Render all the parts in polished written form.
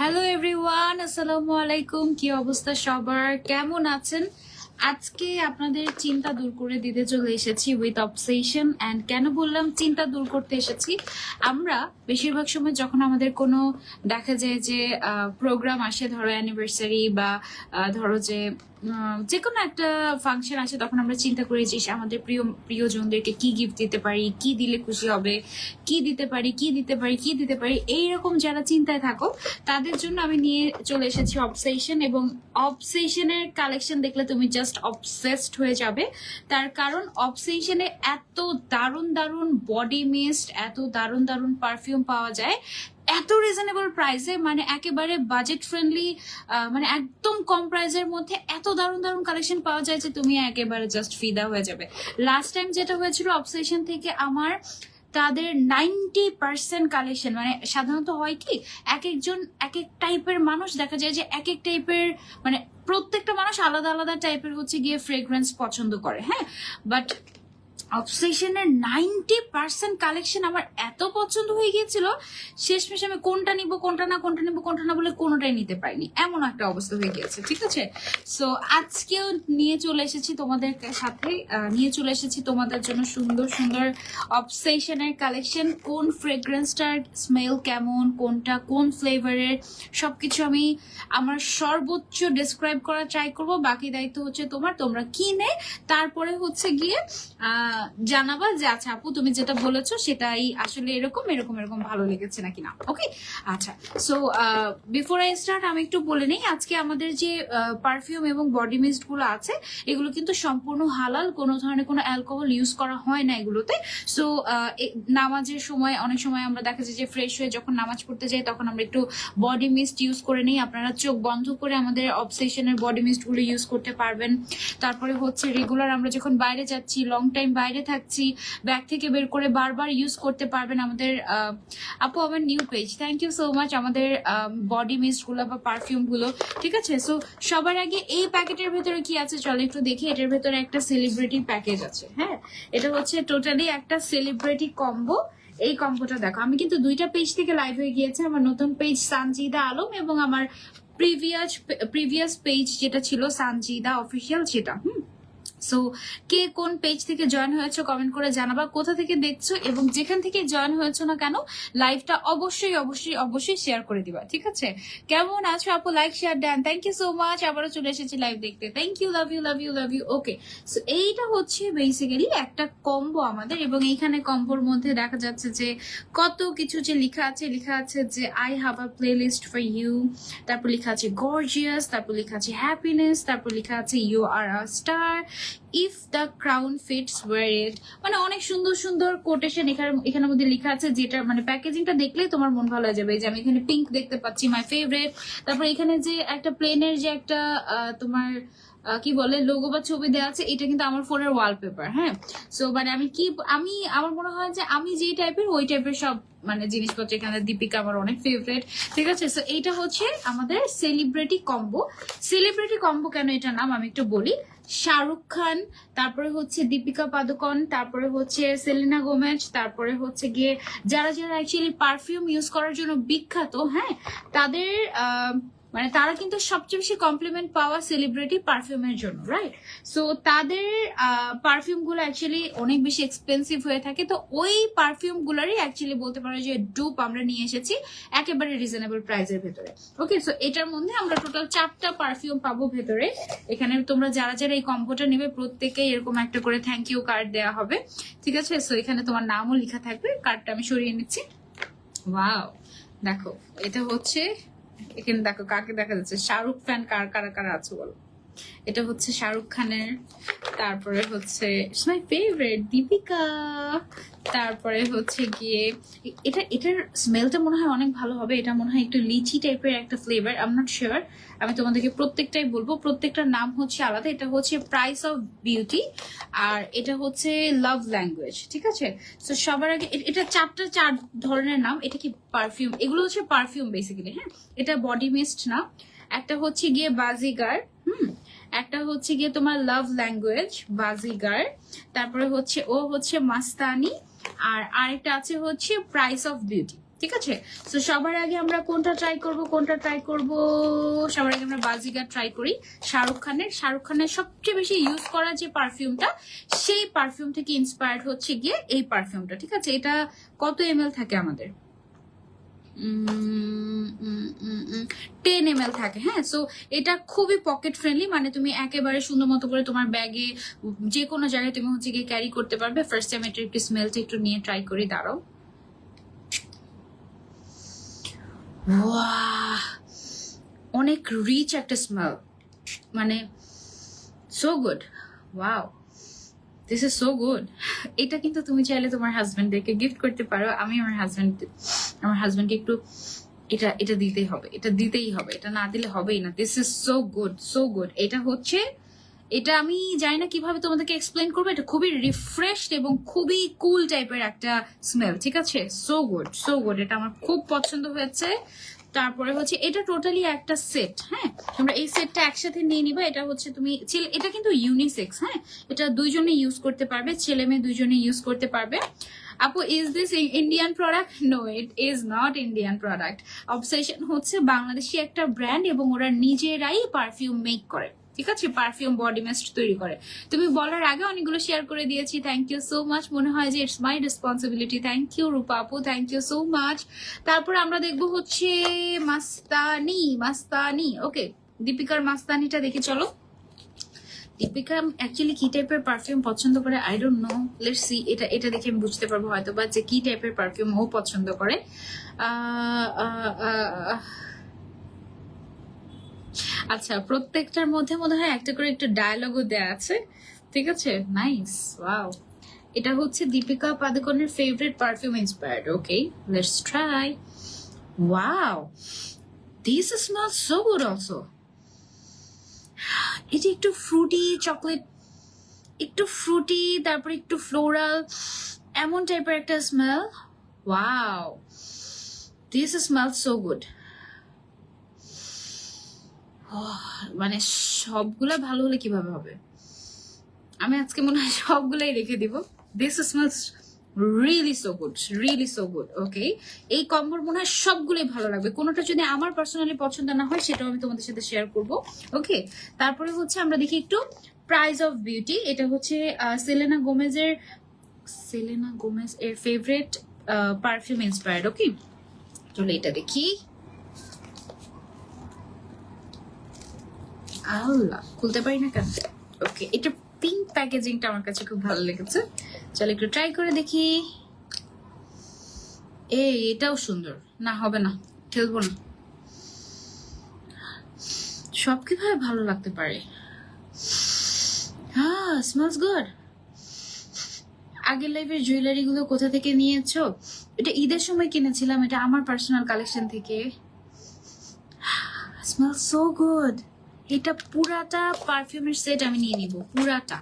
Hello everyone, আসসালামু আলাইকুম। কি অবস্থা সবার, কেমন আছেন? আজকে আপনাদের চিন্তা দূর করে দিতে চলে এসেছি উইথ অবসেশন। অ্যান্ড কেন বললাম চিন্তা দূর করতে এসেছি, আমরা বেশিরভাগ সময় যখন আমাদের কোনো দেখা যায় যে প্রোগ্রাম আসে, ধরো অ্যানিভার্সারি বা ধরো যে কোনো একটা ফাংশন আসে, তখন আমরা চিন্তা করি যে আমাদের প্রিয়জনদেরকে কি গিফট দিতে পারি, কি দিলে খুশি হবে, কি দিতে পারি, কি দিতে পারি, কি দিতে পারি। এইরকম যারা চিন্তায় থাকো তাদের জন্য আমি নিয়ে চলে এসেছি অবসেশন। এবং অবসেশনের কালেকশন দেখলে তুমি জাস্ট অবসেসড হয়ে যাবে। তার কারণ অবসেশনে এত দারুণ দারুণ বডি মিস্ট, এত দারুণ দারুণ পারফিউম পাওয়া যায় এত রিজনেবল প্রাইসে, মানে একেবারে বাজেট ফ্রেন্ডলি, মানে একদম কম প্রাইসের মধ্যে এত দারুণ দারুণ কালেকশন পাওয়া যায় যে তুমি একেবারে জাস্ট ফিদা হয়ে যাবে। লাস্ট টাইম যেটা হয়েছিল অবসেশন থেকে আমার, তাদের 90% কালেকশন, মানে সাধারণত হয় কি এক একজন এক এক টাইপের মানুষ, দেখা যায় যে এক এক টাইপের, মানে প্রত্যেকটা মানুষ আলাদা আলাদা টাইপের হচ্ছে গিয়ে ফ্রেগ্রেন্স পছন্দ করে, হ্যাঁ। বাট অবসেশনের 90% কালেকশন আমার এত পছন্দ হয়ে গিয়েছিল, শেষমেশ আমি কোনটা নিব কোনটা না বলে কোনোটাই নিতে পারিনি, এমন একটা অবস্থা হয়ে গিয়েছে। ঠিক আছে, সো আজকেও নিয়ে চলে এসেছি তোমাদের সাথে, নিয়ে চলে এসেছি তোমাদের জন্য সুন্দর সুন্দর অবসেশনের কালেকশন। কোন ফ্রেগ্রেন্সটার স্মেল কেমন, কোনটা কোন ফ্লেভারের, সবকিছু আমি আমার সর্বোচ্চ ডিসক্রাইব করার ট্রাই করব। বাকি দায়িত্ব হচ্ছে তোমরা কিনে তারপরে হচ্ছে গিয়ে জানাবা যে আচ্ছা আপু তুমি যেটা বলেছো সেটাই আসলে এরকম এরকম এরকম ভালো লেগেছে নাকি না। ওকে, আচ্ছা। সো বিফোর আই স্টার্ট আমি একটু বলে নেই, আজকে আমাদের যে পারফিউম এবং বডি মিস্ট গুলো আছে এগুলো কিন্তু সম্পূর্ণ হালাল, কোনো ধরনের কোনো অ্যালকোহল ইউজ করা হয় না এগুলোতে। সো নামাজের সময় অনেক সময় আমরা দেখা যায় যে ফ্রেশ হয়ে যখন নামাজ পড়তে যাই তখন আমরা একটু বডি মিস্ট ইউজ করে নিই। আপনারা চোখ বন্ধ করে আমাদের অবসেশনের বডি মিস্ট গুলো ইউজ করতে পারবেন। তারপরে হচ্ছে রেগুলার আমরা যখন বাইরে যাচ্ছি, লং টাইম বাইরে থাকছি, ব্যাগ থেকে বের করে বারবার ইউজ করতে পারবেন আমাদের আপু আমার new page, thank you so much, আমাদের বডি মিস্ট গুলো বা পারফিউম গুলো। ঠিক আছে, সো সবার আগে এই প্যাকেটের ভেতরে কি আছে চলো একটু দেখি। এটার ভেতরে একটা সেলিব্রিটি প্যাকেজ আছে, হ্যাঁ, এটা হচ্ছে টোটালি একটা সেলিব্রিটি কম্বো। এই কম্বোটা দেখো, আমি কিন্তু দুইটা পেজ থেকে লাইভ হয়ে গিয়েছে, আমার নতুন পেজ সানজিদা আলম এবং আমার প্রিভিয়াস পেজ যেটা ছিল সানজিদা অফিসিয়াল, সেটা। সো কে কোন পেজ থেকে জয়েন হয়েছো কমেন্ট করে জানাবা, কোথা থেকে দেখছো এবং যেখান থেকে জয়েন হয়েছো না কেন লাইভটা অবশ্যই অবশ্যই অবশ্যই শেয়ার করে দিবা। ঠিক আছে, কেমন আছো আপু, লাইক শেয়ার দেন, থ্যাংক ইউ সো মাচ। আবারও চলে এসেছি লাইভ দেখতে, thank you, love you love you love you. Okay, so এইটা হচ্ছে বেসিক্যালি একটা কম্বো আমাদের, এবং এইখানে কম্বোর মধ্যে দেখা যাচ্ছে যে কত কিছু যে লেখা আছে যে I have a playlist for you, তারপর লেখা আছে গর্জিয়াস, তারপর লেখা আছে হ্যাপিনেস, তারপর লেখা আছে you are a star, if the crown fits wear it. মানে অনেক সুন্দর সুন্দর কোটেশন এখানের মধ্যে লেখা আছে, যেটা মানে প্যাকেজিংটা দেখলেই তোমার মন ভালো হয়ে যাবে। যে আমি এখানে পিঙ্ক দেখতে পাচ্ছি, মাই ফেভারিট। তারপর এখানে যে একটা প্লেনের যে একটা তোমার কি বলে লোগো বা ছবি দেওয়া আছে, এটা কিন্তু আমার ফোনের ওয়ালপেপার, হ্যাঁ। সো মানে আমি আমার মনে হয় যে আমি যে টাইপের ওই টাইপের সব মানে জিনিসপত্র এখানে। দীপিকা আমার অনেক ফেভারিট। ঠিক আছে, সো এইটা হচ্ছে আমাদের সেলিব্রিটি কম্বো। কেন এটা নাম আমি একটু বলি। শাহরুখ খান, তারপরে হচ্ছে দীপিকা পাদুকন, তারপরে হচ্ছে সেলিনা গোমেজ, তারপরে হচ্ছে গিয়ে যারা যারা অ্যাকচুয়ালি পারফিউম ইউজ করার জন্য বিখ্যাত, হ্যাঁ, তাদের মানে তারা কিন্তু সবচেয়ে বেশি কমপ্লিমেন্ট পাওয়া সেলিব্রিটি পারফিউমের জন্য, রাইট। সো তাদের পারফিউম গুলো অ্যাকচুয়ালি অনেক বেশি এক্সপেন্সিভ হয়ে থাকে, তো ওই পারফিউম গুলারই অ্যাকচুয়ালি বলতে পারো যে ডুপ আমরা নিয়ে এসেছি একেবারে রিজনেবল প্রাইসের ভেতরে। ওকে, সো এটার মধ্যে আমরা টোটাল 4টা পারফিউম পাবো ভেতরে। এখানে তোমরা যারা যারা এই কম্বোটা নেবে প্রত্যেকে এরকম একটা করে থ্যাংক ইউ কার্ড দেওয়া হবে। ঠিক আছে, সো এখানে তোমার নামও লেখা থাকবে। কার্ডটা আমি সরিয়ে নিচ্ছি। ওয়াও, দেখো এটা হচ্ছে, এখানে দেখো কাকে দেখা যাচ্ছে, শাহরুখ ফ্যান কারা কারা আছো বলো। এটা হচ্ছে শাহরুখ খানের, তারপরে হচ্ছে মাই ফেভারিট দীপিকা, তারপরে হচ্ছে গিয়ে এটার স্মেলটা মনে হয় অনেক ভালো হবে। এটা মনে হয় একটু লিচি টাইপের একটা flavour, I am not sure. আমি তোমাদেরকে প্রত্যেকটাই বলবো, প্রত্যেকটার নাম হচ্ছে আলাদা। এটা হচ্ছে প্রাইস অফ বিউটি, আর এটা হচ্ছে লাভ ল্যাঙ্গুয়েজ। ঠিক আছে, তো সবার আগে এটা 4 ধরনের নাম। এটা কি পারফিউম, এগুলো হচ্ছে পারফিউম বেসিক্যালি, হ্যাঁ। এটা বডি মিস্ট না, একটা হচ্ছে গিয়ে বাজিগার, একটা হচ্ছে গিয়ে তোমার লাভ ল্যাঙ্গুয়েজ বাজিগার, তারপরে হচ্ছে ও হচ্ছে মাস্তানি, আর আরেকটা আছে হচ্ছে প্রাইস অফ বিউটি। ঠিক আছে। তো সবার আগে আমরা কোনটা ট্রাই করব, সবার আগে আমরা বাজিগার ট্রাই করি, শাহরুখ খানের সবচেয়ে বেশি ইউজ করা যে পারফিউমটা, সেই পারফিউম থেকে ইন্সপায়ার্ড হচ্ছে গিয়ে এই পারফিউমটা। ঠিক আছে, এটা কত ml থাকে আমাদের? 10 ml থাকে। হ্যাঁ, সো এটা খুবই পকেট ফ্রেন্ডলি, মানে তুমি একেবারে সুন্দর মতো করে তোমার ব্যাগে যে কোনো জায়গায় তুমি হচ্ছে গিয়ে ক্যারি করতে পারবে। ফার্স্ট টাইম এটা একটু স্মেলটা একটু নিয়ে ট্রাই করি, দাঁড়াও। অনেক রিচ একটা স্মেল, মানে so good. Wow, this is so good. এটা কিন্তু তুমি চাইলে তোমার হাজবেন্ডদেরকে গিফট করতে পারো। আমি আমার হাজবেন্ডকে একটু এটা দিতেই হবে, এটা না দিলে হবেই না। This is so good, so good. এটা আমি জানি না কিভাবে তোমাদেরকে এক্সপ্লেন করবো। এটা খুবই রিফ্রেশড এবং খুবই কুল টাইপের একটা স্মেল। ঠিক আছে, সো গুড, সো গুড। এটা আমার খুব পছন্দ হয়েছে। তারপরে হচ্ছে এটা টোটালি একটা সেট। হ্যাঁ, তোমরা এই সেটটা একসাথে নিয়ে নিবা। এটা হচ্ছে তুমি এটা কিন্তু ইউনিসেক্স। হ্যাঁ, এটা দুইজনে ইউজ করতে পারবে, ছেলে মেয়ে দুইজনে ইউজ করতে পারবে। আপু, is this Indian product? No, it is not Indian product. Obsession হচ্ছে বাংলাদেশি একটা ব্র্যান্ড এবং ওরা নিজেরাই পারফিউম মেক করে। ঠিক আছে, পারফিউম বডি মিস্ট তৈরি করে। তুমি বলার আগে অনেকগুলো শেয়ার করে দিয়েছি, থ্যাংক ইউ সো মাচ। মনে হয় যে it's my responsibility. Thank you Rupa আপু, থ্যাংক ইউ সো মাচ। তারপর আমরা দেখবো হচ্ছে মাস্তানি। ওকে, দীপিকার মাস্তানিটা দেখে চলো। দীপিকা অ্যাকচুয়ালি কি টাইপের পারফিউম পছন্দ করে I don't no, let's see. এটা দেখে আমি বুঝতে পারবো হয়তো বা যে কি টাইপের পারফিউম ও পছন্দ করে। আচ্ছা, প্রত্যেকটার মধ্যে মনে হয় একটা করে একটা ডায়লগও দেয়া আছে। ঠিক আছে, নাইস, ওয়াও। এটা হচ্ছে দীপিকা পাদুকোনের favourite perfume inspired. Okay, let's try. Wow, this smells so good also. এটা একটু ফ্রুটি, চকলেট, একটু ফ্রুটি, তারপর একটু ফ্লোরাল, এমন টাইপের একটা smell. Wow, this smells so good. মানে সবগুলা ভালো হলে কিভাবে হবে? আমি আজকে মনে হয় সবগুলাই রেখে দিব। This smells really so good, really so good. Okay, এই কম্বোর মনে হয় সবগুলোই ভালো লাগবে। কোনোটা যদি আমার পার্সোনালি পছন্দ না হয় সেটাও আমি তোমাদের সাথে শেয়ার করব। ওকে, তারপরে হচ্ছে আমরা দেখি একটু প্রাইস অফ বিউটি। এটা হচ্ছে সেলেনা গোমেজ এর ফেভারিট পারফিউম ইন্সপায়ার্ড। ওকে, চলো এটা দেখি। আল্লাহ, খুলতে পারি না কেন? ওকে, এটা পিঙ্ক প্যাকেজিংটা আমার কাছে খুব ভালো লেগেছে। চলো একটু ট্রাই করে দেখি। এটাও সুন্দর। না, হবে না, খেলবো না। সব কিভাবে ভালো লাগতে পারে? হ্যাঁ, স্মেলস গুড। আগের লাইফের জুয়েলারি গুলো কোথা থেকে নিয়েছো? এটা ঈদের সময় কিনেছিলাম, এটা আমার পার্সোনাল কালেকশন থেকে। Smells so good. এটা পুরাটা পারফিউমের সেট আমি নিয়ে নিব, পুরাটা।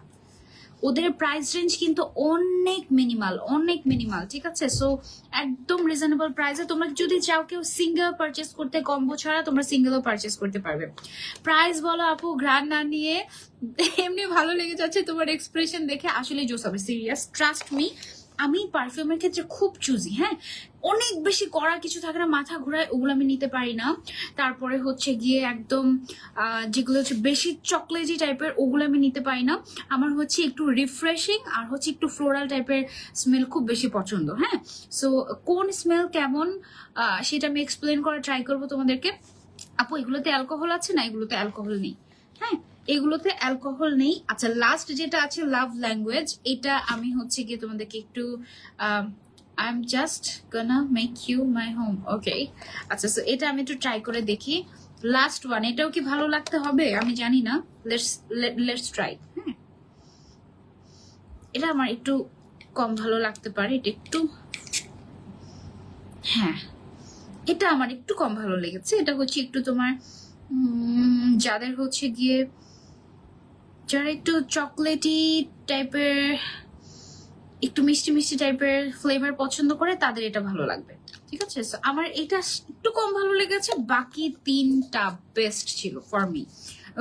ওদের প্রাইস রেঞ্জ কিন্তু অনেক মিনিমাল। ঠিক আছে, সো একদম রিজনেবল প্রাইসে তোমরা যদি চাও কেউ সিঙ্গেল পারচেস করতে, কম্বো ছাড়া তোমরা সিঙ্গেলও পারচেস করতে পারবে। প্রাইস বলো আপু, গ্রান্ড না নিয়ে এমনি ভালো লেগে যাচ্ছে তোমার এক্সপ্রেশন দেখে। আসলে জোস হবে, সিরিয়াস, ট্রাস্ট মি। আমি পারফিউমের ক্ষেত্রে খুব চুজি। হ্যাঁ, অনেক বেশি কড়া কিছু থাকে না, মাথা ঘোরায়, ওগুলো আমি নিতে পারি না। তারপরে হচ্ছে গিয়ে একদম যেগুলো হচ্ছে বেশি চকলেটি টাইপের, ওগুলো আমি নিতে পারি না। আমার হচ্ছে একটু রিফ্রেশিং আর হচ্ছে একটু ফ্লোরাল টাইপের স্মেল খুব বেশি পছন্দ। হ্যাঁ, সো কোন স্মেল কেমন সেটা আমি এক্সপ্লেন করার ট্রাই করবো তোমাদেরকে। আপু, এগুলোতে অ্যালকোহল আছে না? এগুলোতে অ্যালকোহল নেই। হ্যাঁ, এগুলোতে অ্যালকোহল নেই। আচ্ছা, লাস্ট যেটা আছে লাভ ল্যাঙ্গুয়েজ, এটা আমি হচ্ছে গিয়ে তোমাদেরকে একটু I am just gonna make you my home. Okay, আচ্ছা, সো এটা আমি একটু ট্রাই করে দেখি। লাস্ট ওয়ান, এটাও কি ভালো লাগতে হবে আমি জানি না। Let's try. হ্যাঁ, এটা আমার একটু কম ভালো লাগতে পারে, এটা একটু, হ্যাঁ, এটা আমার একটু কম ভালো লেগেছে। এটা হচ্ছে একটু তোমার যাদের হচ্ছে গিয়ে যারা একটু চকলেটি টাইপের, একটু মিষ্টি টাইপের ফ্লেভার পছন্দ করে তাদের এটা ভালো লাগবে। ঠিক আছে, আমার এটা একটু কম ভালো লেগেছে, বাকি তিনটা বেস্ট ছিল ফর মি।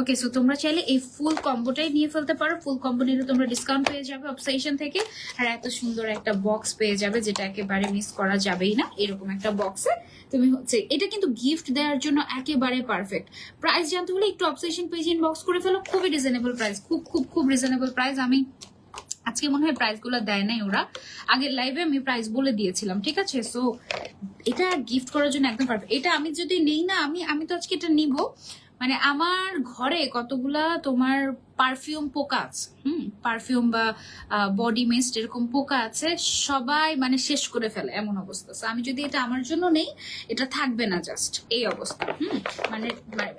ওকে, সো তোমরা চাইলে এই ফুল কম্বোটাই নিয়ে ফেলতে পারো। ফুল কম্বো নিলে তোমরা ডিসকাউন্ট পেয়ে যাবে অবসেশন থেকে, আর এত সুন্দর একটা বক্স পেয়ে যাবে যেটা একেবারে মিস করা যাবেই না। এরকম একটা বক্সে তুমি হচ্ছে এটা কিন্তু গিফট দেওয়ার জন্য একেবারে পারফেক্ট। প্রাইস জানতে হলে একটু অবসেশন পেজ ইনবক্স করে ফেলো, খুবই রিজনেবল প্রাইস, খুব খুব খুব রিজনেবল প্রাইস। আমি আজকে মনে হয় প্রাইস গুলো দেয় নাই ওরা, আগের লাইভে আমি প্রাইস বলে দিয়েছিলাম, ঠিক আছে? সো এটা গিফট করার জন্য একদম পারফেক্ট। এটা আমি যদি নেই না, আমি তো আজকে এটা নিব, মানে আমার ঘরে কতগুলা তোমার পারফিউম পোকা আছে, পারফিউম বা বডি মিস্ট এরকম পোকা আছে, সবাই মানে শেষ করে ফেলে এমন অবস্থা। So, আমি যদি এটা আমার জন্য নেই, এটা থাকবে না, জাস্ট এই অবস্থা। মানে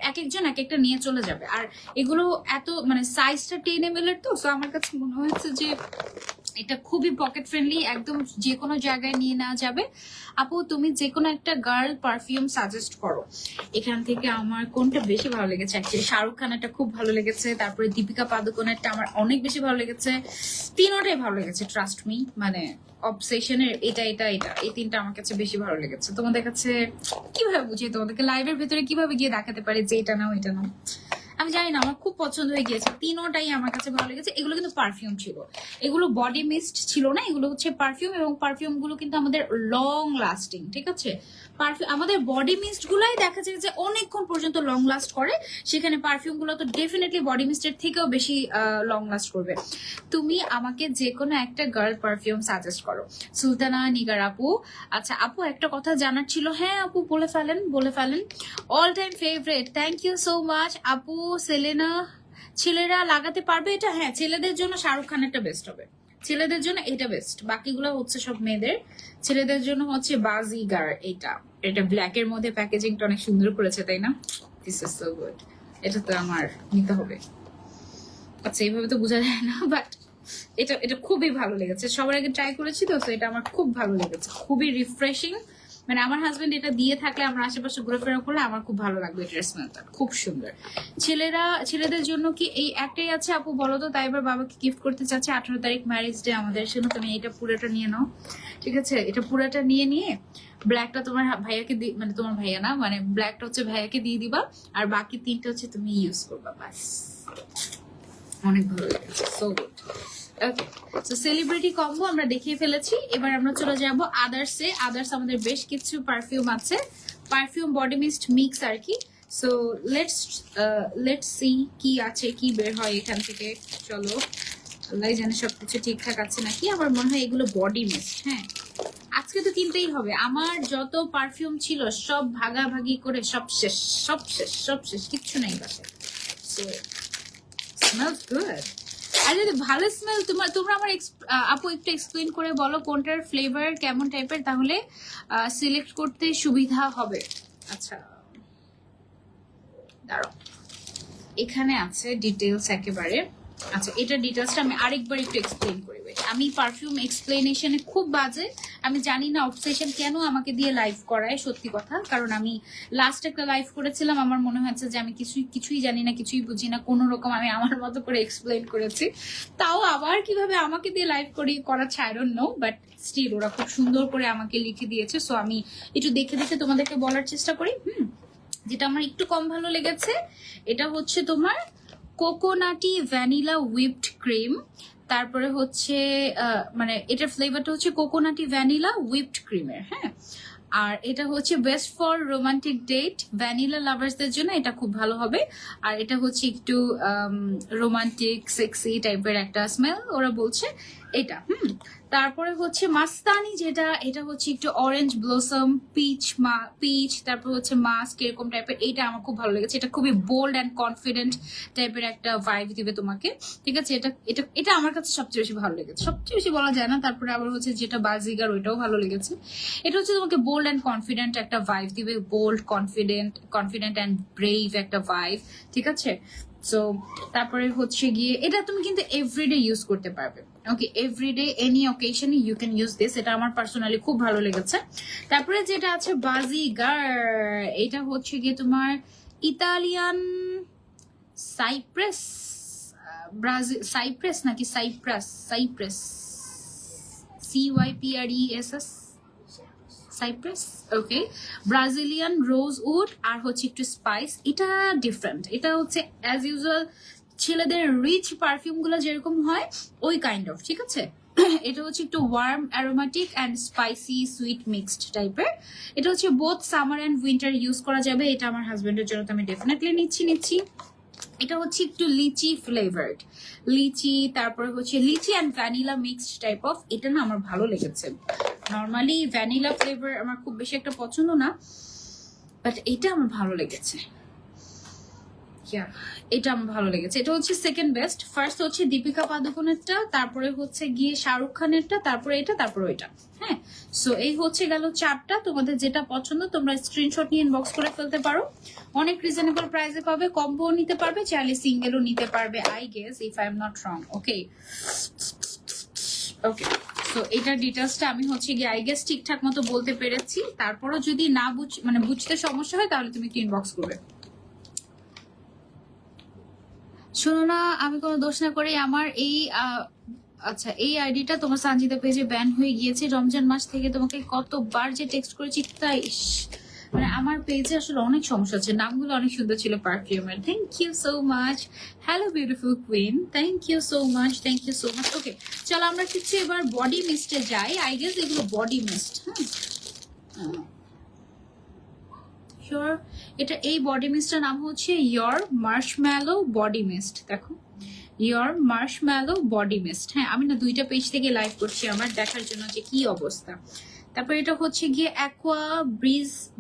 এক একজন এক একটা নিয়ে চলে যাবে। আর এগুলো এত মানে সাইজটা 10 ml এর, তো সো আমার কাছে মনে হয়েছে যে এটা খুবই পকেট ফ্রেন্ডলি, একদম যে কোনো জায়গায় নিয়ে নেওয়া যাবে। আপু তুমি যে কোনো একটা গার্ল পারফিউম সাজেস্ট করো এখান থেকে। আমার কোনটা বেশি ভালো লেগেছে? অ্যাকচুয়ালি শাহরুখ খানেরটা খুব ভালো লেগেছে, তারপরে দীপিকা পাদুকোনেরটা আমার অনেক বেশি ভালো লেগেছে, তিনটাই ভালো লেগেছে, ট্রাস্ট মি। মানে অবসেশনের এটা এটা এটা এই তিনটা আমার কাছে বেশি ভালো লেগেছে। তোমাদের কাছে কিভাবে বুঝিয়ে তোমাদেরকে লাইভের ভেতরে কিভাবে গিয়ে দেখাতে পারি যে এটা নাও এটা নাও, আমি জানি না, আমার খুব পছন্দ হয়ে গিয়েছে, তিনটাই আমার কাছে ভালো লেগেছে। এগুলো কিন্তু পারফিউম ছিল, এগুলো বডি মিস্ট ছিল না, এগুলো হচ্ছে পারফিউম, এবং পারফিউম গুলো কিন্তু আমাদের লং লাস্টিং, ঠিক আছে? পারফিউম আমাদের বডি মিস্ট গুলাই দেখা যায় যে অনেকক্ষণ পর্যন্ত লং লাস্ট করে, সেখানে পারফিউম গুলো তো ডেফিনেটলি বডি মিস্টের থেকেও বেশি লং লাস্ট করবে। তুমি আমাকে যে কোনো একটা গার্ল পারফিউম সাজেস্ট করো। সুলতানা নিগার আপু, আচ্ছা আপু একটা কথা জানার ছিল। হ্যাঁ আপু বলে ফেলেন, বলে ফেলেন। All time favourite, thank you so much আপু। সেলেনা, ছেলেরা লাগাতে পারবে এটা? হ্যাঁ, ছেলেদের জন্য শাহরুখ খানেরটা বেস্ট হবে, ছেলেদের জন্য এটা বেস্ট, বাকিগুলো হচ্ছে সব মেয়েদের। ছেলেদের জন্য হচ্ছে বাজিগার, এটা এটা ব্ল্যাক এর মধ্যে প্যাকেজিংটা অনেক সুন্দর করেছে, তাই না? দিস ইজ সো গুড, এটা তো আমার নিতে হবে। আচ্ছা এইভাবে তো বোঝা যায় না, বাট এটা এটা খুবই ভালো লেগেছে, সবার আগে ট্রাই করেছি তো, তো এটা আমার খুব ভালো লেগেছে, খুবই রিফ্রেশিং। মানে আমার হাজবেন্ড এটা দিয়ে থাকলে, আমরা আশেপাশে ঘোরাফেরা করলে আমার খুব ভালো লাগবে, এটার স্মেলটা খুব সুন্দর। ছেলেদের জন্য কি এই একটাই আছে আপু বলো তো? তাই এবার বাবাকে গিফট করতে চাচ্ছে, 18 তারিখ ম্যারেজ ডে আমাদের, শুনো তুমি এটা পুরোটা নিয়ে নাও, ঠিক আছে? এটা পুরোটা নিয়ে ব্ল্যাকটা তোমার ভাইয়াকে মানে তোমার ভাইয়া না, মানে ব্ল্যাকটা হচ্ছে ভাইয়াকে দিয়ে দিবা, আর বাকি তিনটা হচ্ছে তুমি ইউজ করবা, বাস। অনেক ভালো লেগেছে, সো গুড। ওকে, সো সেলিব্রিটি কম্বো আমরা দেখিয়ে ফেলেছি, এবার আমরা চলে যাব আদার্সে। আদার্স আমাদের বেশ কিছু পারফিউম আছে, পারফিউম বডি মিস্ট মিক্স আর কি। সো লেটস সি কি আছে, কি বের হয় এখান থেকে। চলো, আল্লাহ জানে সবকিছু ঠিকঠাক আছে নাকি। আমার মনে হয় এগুলো বডি মিস্ট। হ্যাঁ, আজকে তো কিনতেই হবে, আমার যত পারফিউম ছিল সব ভাগাভাগি করে সব শেষ, সব শেষ, সব শেষ, কিচ্ছু নাই বাসায়। So smells good. আর যদি ভালো স্মেল তোমরা আমার আপু একটু এক্সপ্লেইন করে বলো কোনটার ফ্লেভার কেমন টাইপের, তাহলে সিলেক্ট করতে সুবিধা হবে। আচ্ছা দাঁড়াও, এখানে আছে ডিটেলস একেবারে। আচ্ছা, এটা ডিটেলসটা আমি আরেকবার একটু এক্সপ্লেইন করি। আমি পারফিউম এক্সপ্লেনেশনে খুব বাজে, আমি জানি না অবসেশন কেন আমাকে দিয়ে লাইভ করায়, সত্যি কথা। কারণ আমি লাস্ট একটা লাইভ করেছিলাম, আমার মনে হচ্ছে যে আমি কিছুই জানি না, কিছুই বুঝি না, কোনো রকম আমি আমার মতো করে এক্সপ্লেন করেছি। তাও আবার কিভাবে আমাকে দিয়ে লাইভ করা ছাই ডোন্ট নো, বাট স্টিল ওরা খুব সুন্দর করে আমাকে লিখে দিয়েছে। সো আমি একটু দেখে দেখে তোমাদেরকে বলার চেষ্টা করি। যেটা আমার একটু কম ভালো লেগেছে, এটা হচ্ছে তোমার কোকোনাটি ভ্যানিলা হুইপড ক্রিম। তারপরে হচ্ছে মানে এটার ফ্লেভারটা হচ্ছে কোকোনাটি ভ্যানিলা হুইপড ক্রিমের। হ্যাঁ, আর এটা হচ্ছে best for romantic date, vanilla লাভার্সদের জন্য এটা খুব ভালো হবে। আর এটা হচ্ছে একটু রোমান্টিক সেক্সি টাইপের একটা স্মেল ওরা বলছে এটা। তারপরে হচ্ছে মাস্তানি, যেটা এটা হচ্ছে একটু অরেঞ্জ ব্লসম পিচ, তারপর হচ্ছে মাস্ক এরকম টাইপের। এটা আমার খুব ভালো লেগেছে, এটা খুবই বোল্ড অ্যান্ড কনফিডেন্ট টাইপের একটা ভাইব দিবে তোমাকে, ঠিক আছে? এটা এটা এটা আমার কাছে সবচেয়ে বেশি ভালো লেগেছে, সবচেয়ে বেশি বলা যায় না। তারপরে আবার হচ্ছে যেটা বাজিগার, ওইটাও ভালো লেগেছে। এটা হচ্ছে তোমাকে বোল্ড অ্যান্ড কনফিডেন্ট একটা ভাইব দিবে, বোল্ড কনফিডেন্ট অ্যান্ড ব্রেভ একটা ভাইব, ঠিক আছে? সো তারপরে হচ্ছে গিয়ে এটা তুমি কিন্তু এভরিডে ইউজ করতে পারবে। Okay, everyday any occasion you can use this, এটা আমার পার্সোনালি খুব ভালো লেগেছে। তারপরে যেটা আছে বাজিগার, এটা হচ্ছে গিয়ে তোমার ইতালিয়ান সাইপ্রেস, ব্রাজিল সাইপ্রেস নাকি সাইপ্রাস, CYPRESS, সাইপ্রাস, ওকে, ব্রাজিলিয়ান রোজউড, আর হচ্ছে একটু স্পাইস। এটা ডিফারেন্ট, এটা হচ্ছে অ্যাজ ইউজুয়াল ছেলেদের রিচ পারফিউম গুলো যেরকম হয় ওই কাইন্ড অফ, ঠিক আছে। এটা হচ্ছে একটু warm aromatic and spicy sweet mixed টাইপের। এটা হচ্ছে both summer and winter use করা যাবে। এটা আমার হাজবেন্ডের জন্য তো আমি ডেফিনেটলি নিচ্ছি। এটা হচ্ছে একটু লিচি ফ্লেভার্ড, লিচি, তারপরে হচ্ছে litchi and vanilla mixed type of. এটা না আমার ভালো লেগেছে। নর্মালি ভ্যানিলা ফ্লেভার আমার খুব বেশি একটা পছন্দ না, বাট এটা আমার ভালো লেগেছে। এটা আমার ভালো লেগেছে। এটা হচ্ছে সেকেন্ড বেস্ট। ফার্স্ট হচ্ছে দীপিকা পাদুকোনেরটা, তারপরে হচ্ছে গিয়ে শাহরুখ খানেরটা, তারপরে এটা, তারপরে ওইটা। হ্যাঁ, সো এই হচ্ছে গেল চারটা। তোমাদের যেটা পছন্দ তোমরা স্ক্রিনশট নিয়ে ইনবক্স করে ফেলতে পারো। অনেক রিজনেবল প্রাইসে পাবে, কম্বো নিতে পারবে, চাইলে সিঙ্গেলও নিতে পারবে, I guess, if I am not wrong. Okay okay, তো এটার ডিটেলসটা আমি হচ্ছে গিয়ে আই গেস ঠিকঠাক মতো বলতে পেরেছি। তারপরও যদি না বুঝতে সমস্যা হয় তাহলে তুমি একটু ইনবক্স করবে। শোনো না, আমি কোনো দোষ না করে আমার এই আচ্ছা এই আইডিটা তোমার সানজিদা পেজে ব্যান হয়ে গিয়েছে রমজান মাস থেকে। তোমাকে কতবার যে টেক্সট করেছি, তাই মানে আমার পেজে আসলে অনেক সমস্যা হচ্ছে। নামগুলো অনেক সুন্দর ছিল পারফিউমের। Thank you so much. Hello beautiful queen, thank you so much, thank you so much. Okay, চলো আমরা কিছু এবার বডি মিস্টে যাই। আই গেস এগুলো বডি মিস্ট। হ্যাঁ, এটা এই বডি মিস্টটার নাম হচ্ছে ইয়োর মার্শম্যালো বডি মিস্ট। দেখো, ইয়োর মার্শম্যালো বডি মিস্ট। হ্যাঁ, আমি না দুইটা পেজ থেকে লাইভ করছি আমার দেখার জন্য যে কি অবস্থা। তারপর এটা হচ্ছে গিয়ে অ্যাকোয়া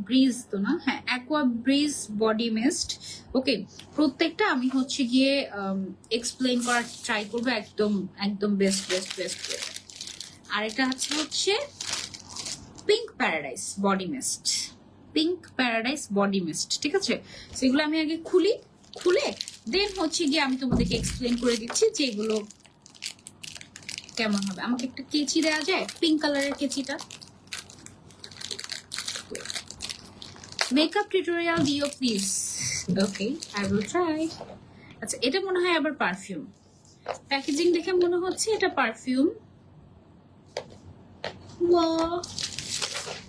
ব্রিজ তো না, হ্যাঁ অ্যাকোয়া ব্রিজ বডি মিস্ট। ওকে, প্রত্যেকটা আমি হচ্ছে গিয়ে এক্সপ্লেইন করার ট্রাই করবো একদম একদম বেস্ট বেস্ট বেস্ট। আর এটা হচ্ছে pink paradise body mist, pink paradise body mist, ঠিক আছে। সেগুলো আমি আগে খুলে দেন হচ্ছে গিয়ে আমি তোমাদেরকে এক্সপ্লেন করে দিচ্ছি যে এগুলো কেমন হবে। আমাকে একটা কেচি দেওয়া যায়, পিঙ্ক কালারের কেচিটা। মেকআপ টিউটোরিয়াল দিও please. Okay, I will try. আচ্ছা, এটা মনে হয় আবার পারফিউম। প্যাকেজিং দেখে মনে হচ্ছে এটা পারফিউম।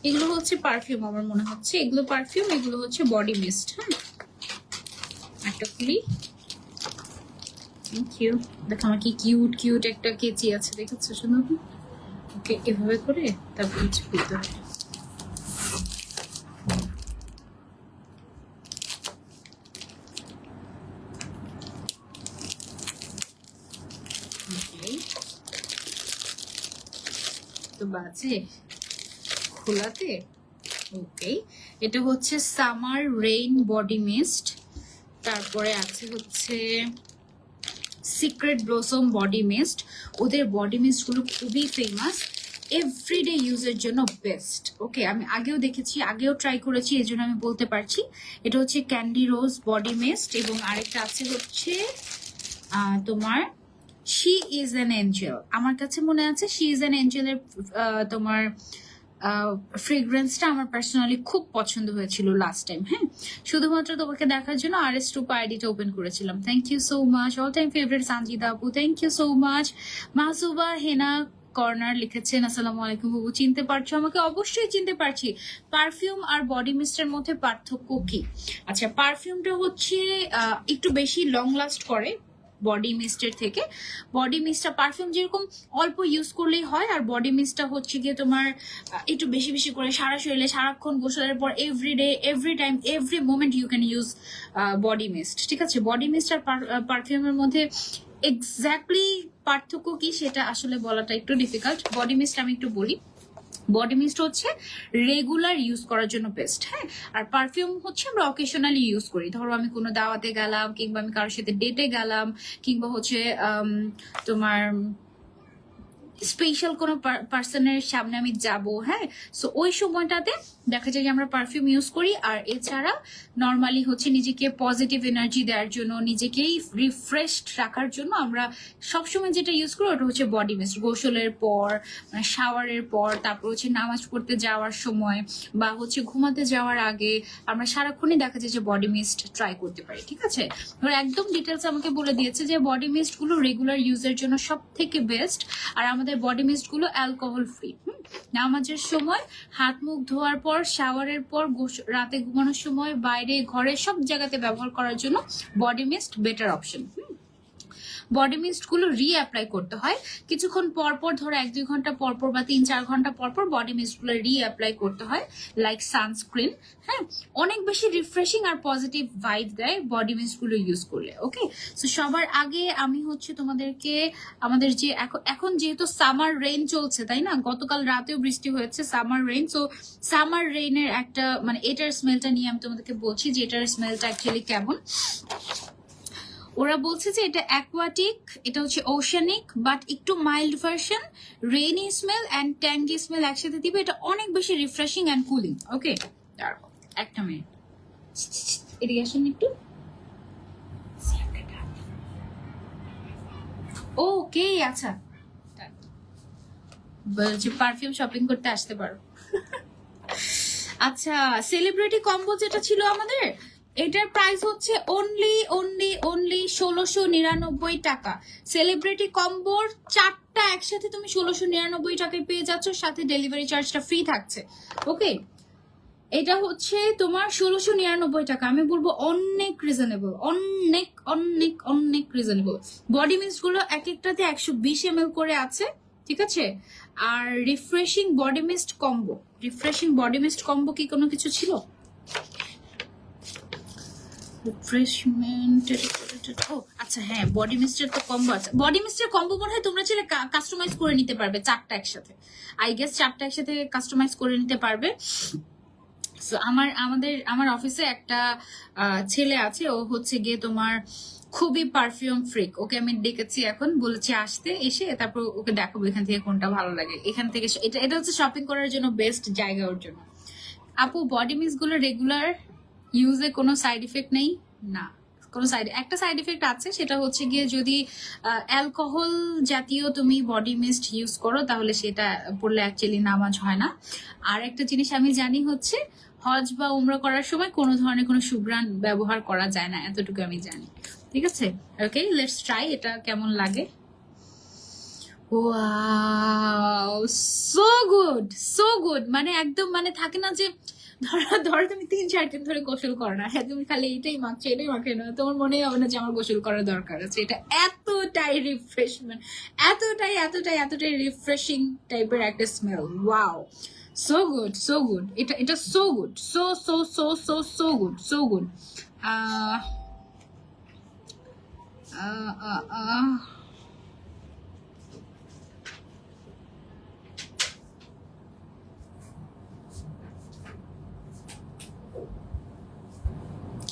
এগুলো হচ্ছে পারফিউম আমার মনে হচ্ছে, এগুলো পারফিউম, এগুলো হচ্ছে বডি মিস্ট। হ্যাঁ, একটা খুলি। Thank you. দেখো আমার কি কিউট কিউট একটা কেচি আছে, দেখেছো শুনো। ওকে, এভাবে করে তারপর হচ্ছে খুলতে হবে। তো বাজে খোলাতে। ওকে, এটা হচ্ছে সামার রেইন বডি মিস্ট। তারপরে আছে হচ্ছে সিক্রেট ব্লসম বডি মিস্ট। ওদের বডি মিস্ট গুলো খুবই ফেমাস, এভরিডে ইউজের জন্য বেস্ট। ওকে, আমি আগেও দেখেছি, আগেও ট্রাই করেছি, এই জন্য আমি বলতে পারছি। এটা হচ্ছে ক্যান্ডি রোজ বডি মিস্ট, এবং আরেকটা আছে হচ্ছে তোমার শি ইজ অ্যান এঞ্জেল। আমার কাছে মনে আছে শি ইজ অ্যান এঞ্জেলের তোমার ফ্রেগ্রেন্সটা আমার পার্সোনালি খুব পছন্দ হয়েছিল লাস্ট টাইম। হ্যাঁ, শুধুমাত্র তোমাকে দেখার জন্য RS2 আইডিটা ওপেন করেছিলাম। Thank you so much. All time favourite Sanjida আপু, thank you so much. Mahsuba Hena corner লিখেছেন আসসালামু আলাইকুম বাবু, চিনতে পারছো আমাকে? অবশ্যই চিনতে পারছি। পারফিউম আর বডি মিস্টের মধ্যে পার্থক্য কি? আচ্ছা, পারফিউমটা হচ্ছে একটু বেশি লং লাস্ট করে বডি মিস্টের থেকে। বডি মিস্টটা পারফিউম যেরকম অল্প ইউজ করলেই হয়, আর বডি মিস্টটা হচ্ছে গিয়ে তোমার একটু বেশি বেশি করে সারা শরীরে সারাক্ষণ গোসলের পর everyday every time every moment you can use body mist, ঠিক আছে। বডি মিস্ট আর পারফিউমের মধ্যে এক্স্যাক্টলি পার্থক্য কি সেটা আসলে বলাটা একটু ডিফিকাল্ট। বডি মিস্ট আমি একটু বলি। বডি মিস্ট হচ্ছে রেগুলার ইউজ করার জন্য বেস্ট। হ্যাঁ, আর পারফিউম হচ্ছে আমরা অকেশনালি ইউজ করি। ধরো আমি কোনো দাওয়াতে গেলাম, কিংবা আমি কারোর সাথে ডেটে গেলাম, কিংবা হচ্ছে তোমার স্পেশাল কোনো পার্সনের সামনে আমি যাব। হ্যাঁ, সো ওই সময়টাতে দেখা যায় যে আমরা পারফিউম ইউজ করি। আর এছাড়া নর্মালি হচ্ছে নিজেকে পজিটিভ এনার্জি দেওয়ার জন্য, নিজেকেই রিফ্রেশড রাখার জন্য আমরা সবসময় যেটা ইউজ করি ওটা হচ্ছে বডি মিস্ট। গোসলের পর, মানে শাওয়ারের পর, তারপর হচ্ছে নামাজ পড়তে যাওয়ার সময়, বা হচ্ছে ঘুমাতে যাওয়ার আগে আমরা সারাক্ষণই দেখা যায় যে বডি মিস্ট ট্রাই করতে পারি, ঠিক আছে। একদম ডিটেলস আমাকে বলে দিয়েছে যে বডি মিস্ট গুলো রেগুলার ইউজের জন্য সব থেকে বেস্ট। আর আমাদের আমাদের বডি মিস্ট গুলো অ্যালকোহল ফ্রি। নামাজের সময়, হাত মুখ ধোয়ার পর, শাওয়ারের পর, রাতে ঘুমানোর সময়, বাইরে ঘরে সব জায়গাতে ব্যবহার করার জন্য body mist better option. Body mist গুলো অ্যাপ্লাই করতে হয় কিছুক্ষণ পর পর, ধরো 1-2 ঘন্টা পর পর বা 3-4 ঘন্টা পর পর বডি মিস্ট গুলো অ্যাপ্লাই করতে হয়, লাইক সানস্ক্রিন। হ্যাঁ, অনেক বেশি রিফ্রেশিং আর পজিটিভ ভাইব দেয় বডি মিস্ট গুলো ইউজ করলে। ওকে, সো সবার আগে আমি হচ্ছে তোমাদেরকে আমাদের যে এখন যেহেতু সামার রেইন চলছে, তাই না, গতকাল রাতেও বৃষ্টি হয়েছে, সামার রেইন। সো সামার রেইনের একটা মানে এটার স্মেলটা নিয়ে আমি তোমাদেরকে বলছি যে এটার স্মেলটা অ্যাকচুয়ালি কেমন। ওরা বলছে যে এটা অ্যাকোয়াটিক, এটা হচ্ছে ওশানিক, বাট একটু mild version, rainy smell and tangy smell একসাথে দিবে। এটা অনেক বেশি রিফ্রেশিং অ্যান্ড কুলিং। ওকে, একটা মিনিট, এদিকে আসেন একটু। ওকে, আচ্ছা, বলছি পারফিউম শপিং করতে আসতে পারো। আচ্ছা, সেলিব্রিটি কম্বো যেটা ছিল আমাদের, এটার প্রাইস হচ্ছে অনলি 1699 টাকা। সেলিব্রিটি কম্বোর 4টা একসাথে তুমি 1699 টাকায় পেয়ে যাচ্ছ, সাথে ডেলিভারি চার্জটা ফ্রি থাকছে। ওকে, এটা হচ্ছে তোমার 1699 টাকা। আমি বলবো অনেক রিজনেবল, অনেক অনেক অনেক রিজনেবল। বডি মিস্ট গুলো এক একটাতে 120 ml করে আছে, ঠিক আছে। আর refreshing body mist combo, refreshing body mist combo কি কোনো কিছু ছিল? রিফ্রেশমেন্ট, ও আচ্ছা, হ্যাঁ, বডি মিস্টের তো কম্বো আছে। বডি মিস্টের কম্বো মনে হয় তোমরা চাইলে কাস্টমাইজ করে নিতে পারবে 4টা একসাথে। আই গেস 4টা একসাথে কাস্টমাইজ করে নিতে পারবে। সো আমার অফিসে একটা ছেলে আছে, ও হচ্ছে গিয়ে তোমার খুবই পারফিউম ফ্রিক। ওকে আমি ডেকেছি, এখন বলেছি আসতে, এসে তারপর ওকে দেখাবো এখান থেকে কোনটা ভালো লাগে। এখান থেকে এটা হচ্ছে শপিং করার জন্য বেস্ট জায়গা ওর জন্য। আপু, বডি মিস্ট গুলো রেগুলার ইউজে কোনো সাইড ইফেক্ট নেই? না, কোনো একটা সাইড ইফেক্ট আছে, সেটা হচ্ছে গিয়ে যদি অ্যালকোহল জাতীয় তুমি বডি মিস্ট ইউজ করো তাহলে সেটা পড়লে অ্যাকচুয়ালি নামাজ হয় না। আর একটা জিনিস আমি জানি হচ্ছে হজ বা উমরা করার সময় কোনো ধরনের কোনো সুঘ্রাণ ব্যবহার করা যায় না, এতটুকু আমি জানি। ঠিক আছে, ওকে, লেটস ট্রাই এটা কেমন লাগে। Wow, so good, so good. মানে একদম মানে থাকে না যে ধরো তুমি 3-4 দিন ধরে গোসল করো না, হ্যাঁ, তুমি খালি এটাই মাখছো এটাই মাখে না, তোমার মনে হবে না যে আমার গোসল করার দরকার আছে। এটা এতটাই রিফ্রেশমেন্ট, এতটাই এতটাই এতটাই রিফ্রেশিং টাইপের একটা smell. Wow, so good, so good. এটা so good, so so so so so good, so good.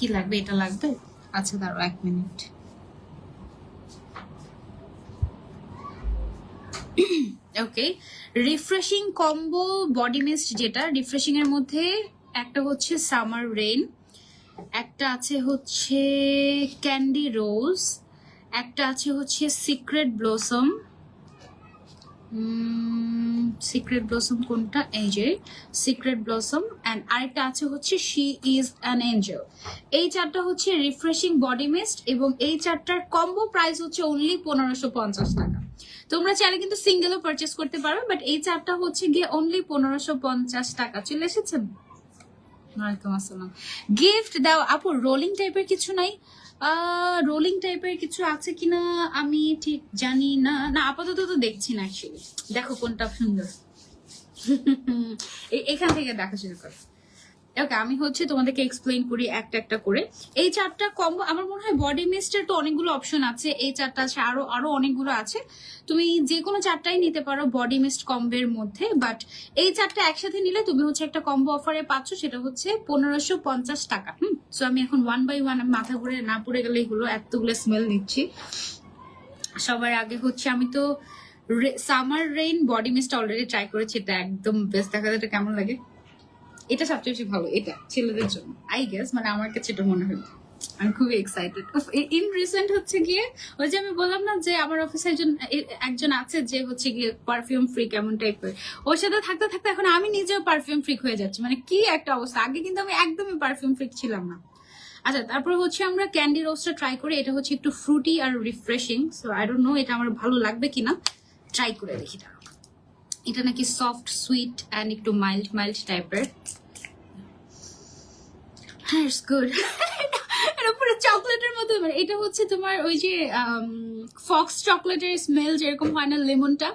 কি লাগবে? এটা লাগবে? আচ্ছা দাঁড়াও 1 minute. Okay, refreshing combo body mist, যেটা রিফ্রেশিং এর মধ্যে একটা হচ্ছে সামার রেইন, একটা আছে হচ্ছে ক্যান্ডি রোজ, একটা আছে হচ্ছে সিক্রেট ব্লসম। সিক্রেট ব্লসম কোনটা? এই যে সিক্রেট ব্লসম। অ্যান্ড আরেকটা আছে হচ্ছে শি ইজ অ্যান এঞ্জেল। এই 4টা হচ্ছে রিফ্রেশিং বডি মিস্ট, এবং এই 4টার কম্বো প্রাইস হচ্ছে অনলি 1550 টাকা। তোমরা চাইলে কিন্তু সিঙ্গেলও পারচেস করতে পারো, বাট এই 4টা হচ্ছে গিয়ে অনলি 1550 টাকা। চলে এসেছেন? ওয়ালাইকুম আসসালাম। গিফট দাও আপু, রোলিং টাইপের কিছু নাই? রোলিং টাইপের কিছু আছে কিনা আমি ঠিক জানি না, না আপাতত তো দেখছি না অ্যাকচুয়ালি। দেখো কোনটা সুন্দর, এখান থেকে দেখা শুরু করো। ওকে, আমি হচ্ছে তোমাদেরকে এক্সপ্লেইন করি একটা একটা করে। এই 4টা কম্বো, আমার মনে হয় বডি মিস্টের তো অনেকগুলো অপশন আছে, এই 4টা আছে, আরো অনেকগুলো আছে। তুমি যে কোনো 4টাই নিতে পারো বডি মিস্ট কম্বোর মধ্যে, বাট এই 4টা একসাথে নিলে তুমি হচ্ছে একটা কম্বো অফারে পাচ্ছ, সেটা হচ্ছে 1550 টাকা। সো আমি এখন 1 বাই 1, মাথা ঘুরে না পড়ে গেলে এগুলো এতগুলো স্মেল নিচ্ছি। সবার আগে হচ্ছে আমি তো summer rain body mist already try করেছি, এটা একদম বেস্ট। দেখা যায় এটা কেমন লাগে। এটা সবচেয়ে বেশি ভালো, এটা ছেলেদের জন্য আই গেস, মানে আমার কাছে এটা মনে হলো। আমি খুবই এক্সাইটেড। ইন রিসেন্ট হচ্ছে গিয়ে ওই যে আমি বললাম না যে আমার অফিসে একজন আছে যে হচ্ছে গিয়ে পারফিউম ফ্রিক এমন টাইপের, ওর সাথে থাকতে থাকতে এখন আমি নিজেও পারফিউম ফ্রিক হয়ে যাচ্ছি। মানে কি একটা অবস্থা, আগে কিন্তু আমি একদমই পারফিউম ফ্রিক ছিলাম না। আচ্ছা, তারপর হচ্ছে আমরা ক্যান্ডি রোজটা ট্রাই করি। এটা হচ্ছে একটু ফ্রুটি আর refreshing, so I don't know এটা আমার ভালো লাগবে কিনা। ট্রাই করে দেখি। দাঁড়াও, এটা নাকি সফট সুইট অ্যান্ড একটু মাইল্ড মাইল্ড টাইপের। হ্যাঁ, ইটস গুড। এটা পুরো চকলেটের মতো। এটা হচ্ছে তোমার ওই যে ফক্স চকলেটের স্মেল যেরকম হয় না, লেমনটা,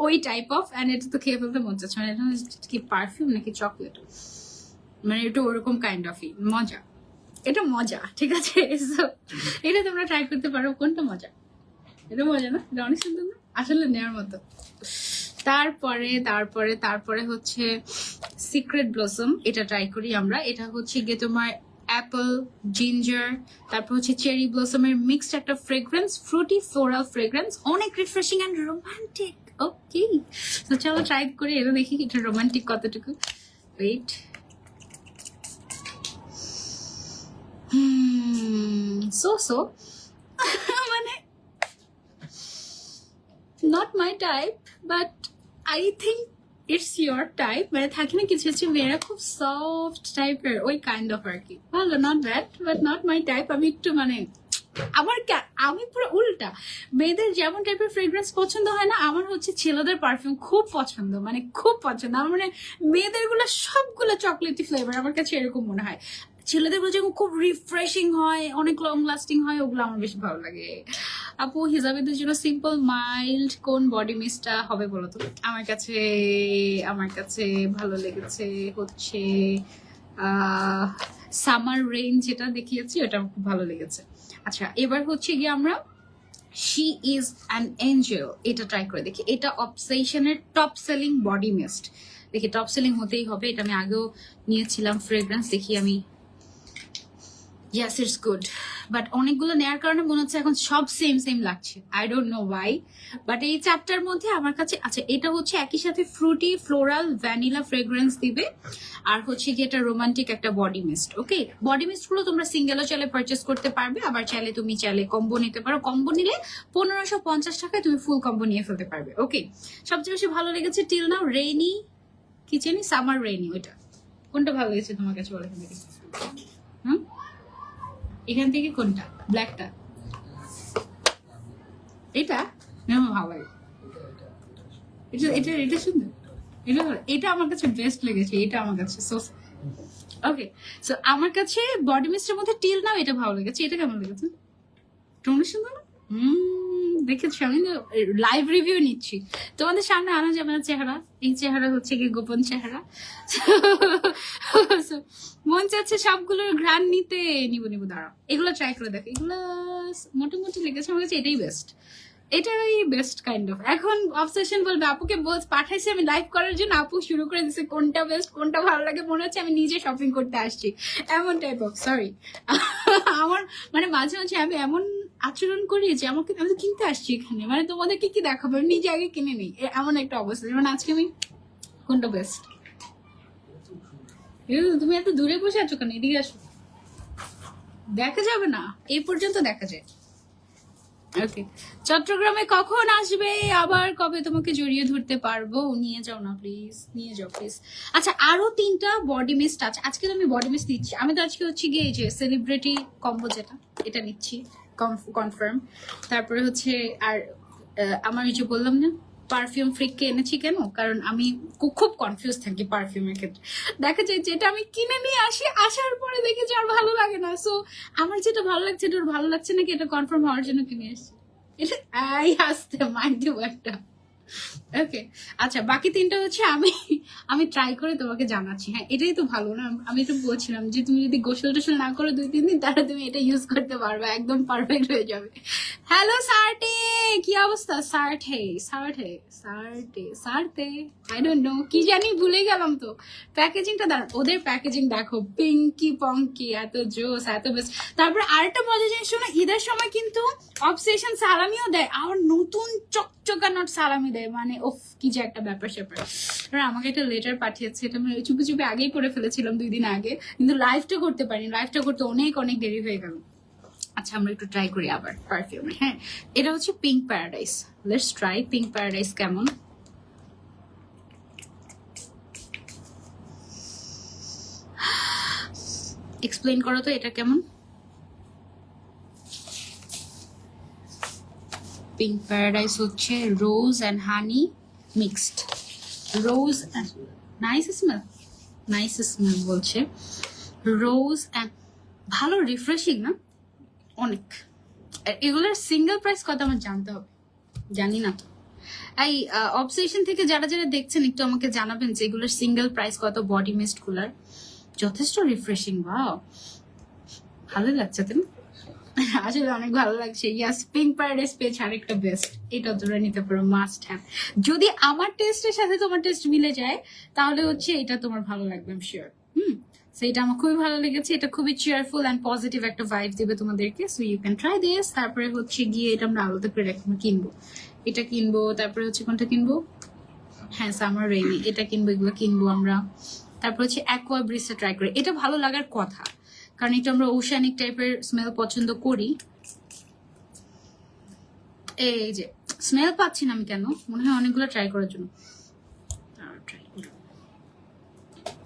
ওই টাইপ অফ। অ্যান্ড এটা তো খেয়ে ফেলতে মন চাচ্ছে। মানে এটা কি পারফিউম নাকি চকলেট, মানে একটু ওরকম কাইন্ড অফই। মজা, এটা মজা, ঠিক আছে। এটা তোমরা ট্রাই করতে পারো। কোনটা মজা? এটা মজা না? এটা অনেক সুন্দর না? আসলে নেওয়ার মতো। তারপরে তারপরে তারপরে হচ্ছে সিক্রেট ব্লসম, এটা ট্রাই করি আমরা। এটা হচ্ছে গিয়ে তোমার অ্যাপল, জিঞ্জার, তারপর হচ্ছে চেরি ব্লসমের মিক্সড একটা ফ্রেগ্রেন্স, ফ্রুটি ফ্লোরাল ফ্রেগ্রেন্স, অনেক রিফ্রেশিং অ্যান্ড রোমান্টিক। ওকে, তো চলো ট্রাই করি, এটা দেখি এটা রোমান্টিক কতটুকু। ওয়েট, সো মানে not my type, but I think it's your type. মানে থাকে না কিছু কিছু মেয়েরা খুব সফট টাইপের, ওই কাইন্ড অফ আর কি। ভালো, not bad, but not my type. আমি একটু মানে আমি পুরো উল্টা। মেয়েদের যেমন টাইপের ফ্রেগ্রেন্স পছন্দ হয় না, আমার হচ্ছে ছেলেদের পারফিউম খুব পছন্দ, মানে খুব পছন্দ আমার। মানে মেয়েদের গুলো সবগুলো চকলেটি ফ্লেভার, আমার কাছে এরকম মনে হয়। ছেলেদের গুলো যেমন খুব রিফ্রেশিং হয়, অনেক লং লাস্টিং হয়, ওগুলো আমার বেশি ভালো লাগে। আপু, হিজাবিদের জন্য সিম্পল মাইল্ড কোন বডি মিস্টটা হবে বলো তো? আমার কাছে ভালো লেগেছে হচ্ছে সামার রেইন, যেটা দেখিয়েছি ওটা আমার খুব ভালো লেগেছে। আচ্ছা, এবার হচ্ছে গিয়ে আমরা শি ইজ অ্যান এঞ্জেল, এটা ট্রাই করে দেখি। এটা অবসেশনের টপ সেলিং বডি মিস্ট। দেখি, টপ সেলিং হতেই হবে। এটা আমি আগেও নিয়েছিলাম ফ্রেগ্রেন্স, দেখি আমি। Yes, it's good. বাট অনেকগুলো নেওয়ার কারণে মনে হচ্ছে এখন সব সেম সেম লাগছে। I don't no Y, but এই চারটার মধ্যে আমার কাছে, আচ্ছা এটা হচ্ছে একই সাথে ফ্রুটি ফ্লোরাল ভ্যানিলা ফ্রেগ্রেন্স দিবে, আর হচ্ছে কি এটা রোমান্টিক একটা বডি মিস্ট। ওকে, বডি মিস্ট গুলো তোমরা সিঙ্গেলও চাইলে পারচেস করতে পারবে, আবার চাইলে তুমি কম্বো নিতে পারো। কম্বো নিলে 1550 টাকায় তুমি ফুল কম্বো নিয়ে ফেলতে পারবে। ওকে, সবচেয়ে বেশি ভালো লেগেছে টিল নাও রেইনি, কি জানি, সামার রেইনি। ওইটা কোনটা ভালো লেগেছে তোমার কাছে বলে? এখান থেকে কোনটা? ব্ল্যাকটা? এটা ভালো লাগে। এটা সুন্দর, এটা আমার কাছে বেস্ট লেগেছে। এটা আমার কাছে ওকে। সো আমার কাছে বডি মিস্টের মধ্যে টিল নাও এটা ভালো লেগেছে। এটা কেমন লেগেছে? টুনি সুন্দর না? দেখেছি, আমি লাইভ রিভিউ নিচ্ছি। তোমাদের সামনে আনা যাবে না চেহারা, এই চেহারা হচ্ছে কি গোপন চেহারা। মন চাচ্ছে সবগুলোর ঘ্রাণ নিতে, নিব দাঁড়াও। এগুলো ট্রাই করে দেখো, এগুলো মোটামুটি লেগেছে আমার কাছে। এটাই বেস্ট, এটাই বেস্ট কাইন্ড অফ। এখন অবসেশন বলবে, আপুকে পাঠাইছি আমি লাইভ করার জন্য, আপু শুরু করে দিচ্ছে কোনটা বেস্ট কোনটা ভালো লাগে, মনে হচ্ছে আমি নিজে শপিং করতে আসছি, এমন টাইপ অফ। সরি, আমার মানে মাঝে মাঝে আমি এমন আচরণ করি যে আমাকে, আমি তো কিনতে আসছি এখানে, মানে তোমাদেরকে কি দেখাবো, আমি নিজে আগে কিনে নিই, এমন একটা অবস্থা। যেমন আজকে আমি কোনটা বেস্ট, তুমি এত দূরে বসে আছো কেন? এদিকে আসো, দেখা যাবে না, এই পর্যন্ত দেখা যায়। ওকে, চট্টগ্রামে কখন আসবে, আবার কবে তোমাকে জড়িয়ে ধরতে পারবো? নিয়ে যাও না প্লিজ, নিয়ে যাও প্লিজ। আচ্ছা, আরো 3টা বডি মিস্ট আছে। আজকে তো আমি বডি মিস্ট নিচ্ছি। আমি তো আজকে হচ্ছে গিয়ে যে সেলিব্রিটি কম্বো যেটা, এটা নিচ্ছি কনফার্ম। তারপরে হচ্ছে আর আমার যে বললাম না পারফিউম ফ্রিককে এনেছি কেন, কারণ আমি খুব কনফিউজ থাকি পারফিউমের ক্ষেত্রে। দেখা যায় যেটা আমি কিনে নিয়ে আসি, আসার পরে দেখি যে আর ভালো লাগে না। সো আমার যেটা ভালো লাগছে এটা ভালো লাগছে নাকি এটা কনফার্ম হওয়ার জন্য কিনে এসেছি। এটা আসতে মাইন্ড একটা। ওকে, আচ্ছা, বাকি 3টা হচ্ছে আমি ট্রাই করে তোমাকে জানাচ্ছি। হ্যাঁ, এটাই তো ভালো না? আমি তো বলছিলাম যে তুমি যদি গোসল টোসল না করো 2-3 দিন, তাহলে তুমি এটা ইউজ করতে পারবে, একদম পারফেক্ট হয়ে যাবে। হ্যালো সার্টে, কি অবস্থা? সার্টে আই ডোন্ট নো, কি জানি ভুলে গেলাম তো। প্যাকেজিংটা দাঁড়ান, ওদের প্যাকেজিং দেখো, পিঙ্কি পঙ্কি, এত জোস, এত বেস্ট। তারপর আরেকটা মজা জিনিস শোনো, ঈদের সময় কিন্তু অবসেশন সালামিও দেয়, আর নতুন চকচকা নট সালামি দেয়, মানে ওফ, কি যে একটা ব্যাপার স্যাপার। আমাকে একটা লেটার পাঠিয়েছে, এটা আমি চুপি চুপি আগেই পড়ে ফেলেছিলাম 2 দিন আগে, কিন্তু লাইভটা করতে পারিনি, লাইভটা করতে অনেক অনেক দেরি হয়ে গেল। আচ্ছা, আমরা একটু ট্রাই করি আবার পারফিউমে। হ্যাঁ, এটা হচ্ছে pink paradise. Let's try pink paradise কেমন। এক্সপ্লেইন করো তো এটা কেমন। পিঙ্ক প্যারাডাইস হচ্ছে rose and honey mixed. Rose nice smell, nice smell বলছে। রোজ অ্যান্ড ভালো রিফ্রেশিং না অনেক। এগুলোর সিঙ্গেল প্রাইস কত আমার জানতে হবে, জানি না। এই অবসেশন থেকে যারা যারা দেখছেন একটু আমাকে জানাবেন যে এগুলোর সিঙ্গেল প্রাইস কত। বডি মিস্ট গুলার যথেষ্ট রিফ্রেশিং। ওয়াও, ভালো লাগছে তো, আসলে অনেক ভালো লাগছে। ইয়াস, পিঙ্ক প্যারাডাইস পেজ আরেকটা বেস্ট, এটা ধরে নিতে পারো, মাস্ট হ্যাভ। যদি আমার টেস্টের সাথে তোমার টেস্ট মিলে যায় তাহলে হচ্ছে এটা তোমার ভালো লাগবে, আমি শিওর। সো এটা আমার খুবই ভালো লেগেছে। এটা খুবই চেয়ারফুল অ্যান্ড পজিটিভ একটা ভাইব দিবে তোমাদেরকে। So you can try this. তারপরে হচ্ছে গিয়ে এটা আমরা আলাদা করে কিনবো, এটা কিনবো। তারপরে হচ্ছে কোনটা কিনবো, হ্যাঁ সামার রেইনি, এটা কিনবো, এগুলো কিনবো আমরা। তারপর হচ্ছে অ্যাকোয়া ব্রিজটা ট্রাই করে, এটা ভালো লাগার কথা কারণ এটা আমরা ওশানিক টাইপের স্মেল পছন্দ করি। এই যে স্মেল পাচ্ছি না আমি কেন, মনে হয় অনেকগুলো ট্রাই করার জন্য।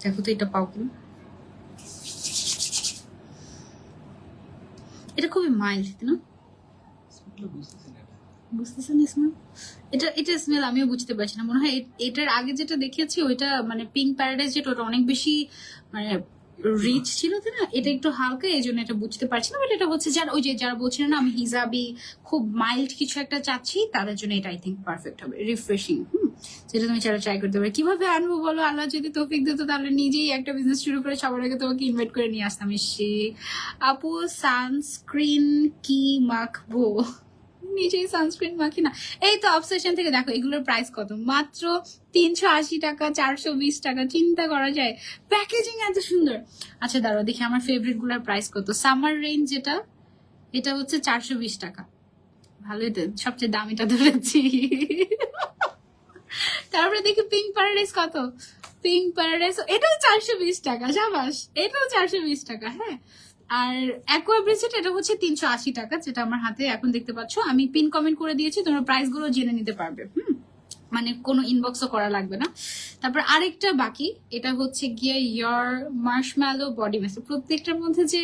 দেখো তো এটা পাও কিনা। এটা খুবই মাইল্ড না, বুঝতেছেন স্মেল? এটা স্মেল আমিও বুঝতে পারছি না। মনে হয় এটার আগে যেটা দেখেছি ওইটা মানে পিঙ্ক প্যারাডাইস যেটা, ওটা অনেক বেশি মানে রিচ ছিল না, এটা একটু হালকা, এই জন্য এটা বুঝতে পারছি না। বাট এটা হচ্ছে যারা ওই যে যারা বলছিলেন না আমি হিজাবি খুব মাইল্ড কিছু একটা চাচ্ছি, তাদের জন্য এটা আই থিঙ্ক পারফেক্ট হবে, রিফ্রেশিং। সেটা তুমি চাইলে ট্রাই করতে পারো। কিভাবে আনবো বলো, আল্লাহ যদি তৌফিক দিত তাহলে নিজেই একটা বিজনেস শুরু করে সবার আগে তোমাকে ইনভাইট করে নিয়ে আসতাম। সে আপু সানস্ক্রিন কি মাখবো, নিজেই সানস্ক্রিন মাখি না। এই তো অবসেশন থেকে দেখো এগুলোর প্রাইস কত, মাত্র 380 টাকা, 420 টাকা। চিন্তা করা যায়, প্যাকেজিং এত সুন্দর। আচ্ছা দাঁড়াও দেখি আমার ফেভারিট গুলার প্রাইস কত। সামার রেঞ্জ যেটা, এটা হচ্ছে 420 টাকা। ভালোই তো, সবচেয়ে দামিটা ধরেছি। তারপরে দেখি পিঙ্ক প্যারাডাইস কত, পিঙ্ক প্যারাডাইস এটাও 420 টাকা। সাবাস, এটাও 420 টাকা। হ্যাঁ, আর অ্যাকোয়া ব্রিজেট এটা হচ্ছে 380 টাকা, যেটা আমার হাতে এখন দেখতে পাচ্ছ। আমি পিন কমেন্ট করে দিয়েছি, তোমরা প্রাইস গুলো জেনে নিতে পারবে। মানে কোনো ইনবক্সও করা লাগবে না। তারপর আরেকটা বাকি, এটা হচ্ছে গিয়ে ইয়ার মার্শম্যালো বডি মিস্ট। প্রত্যেকটার মধ্যে যে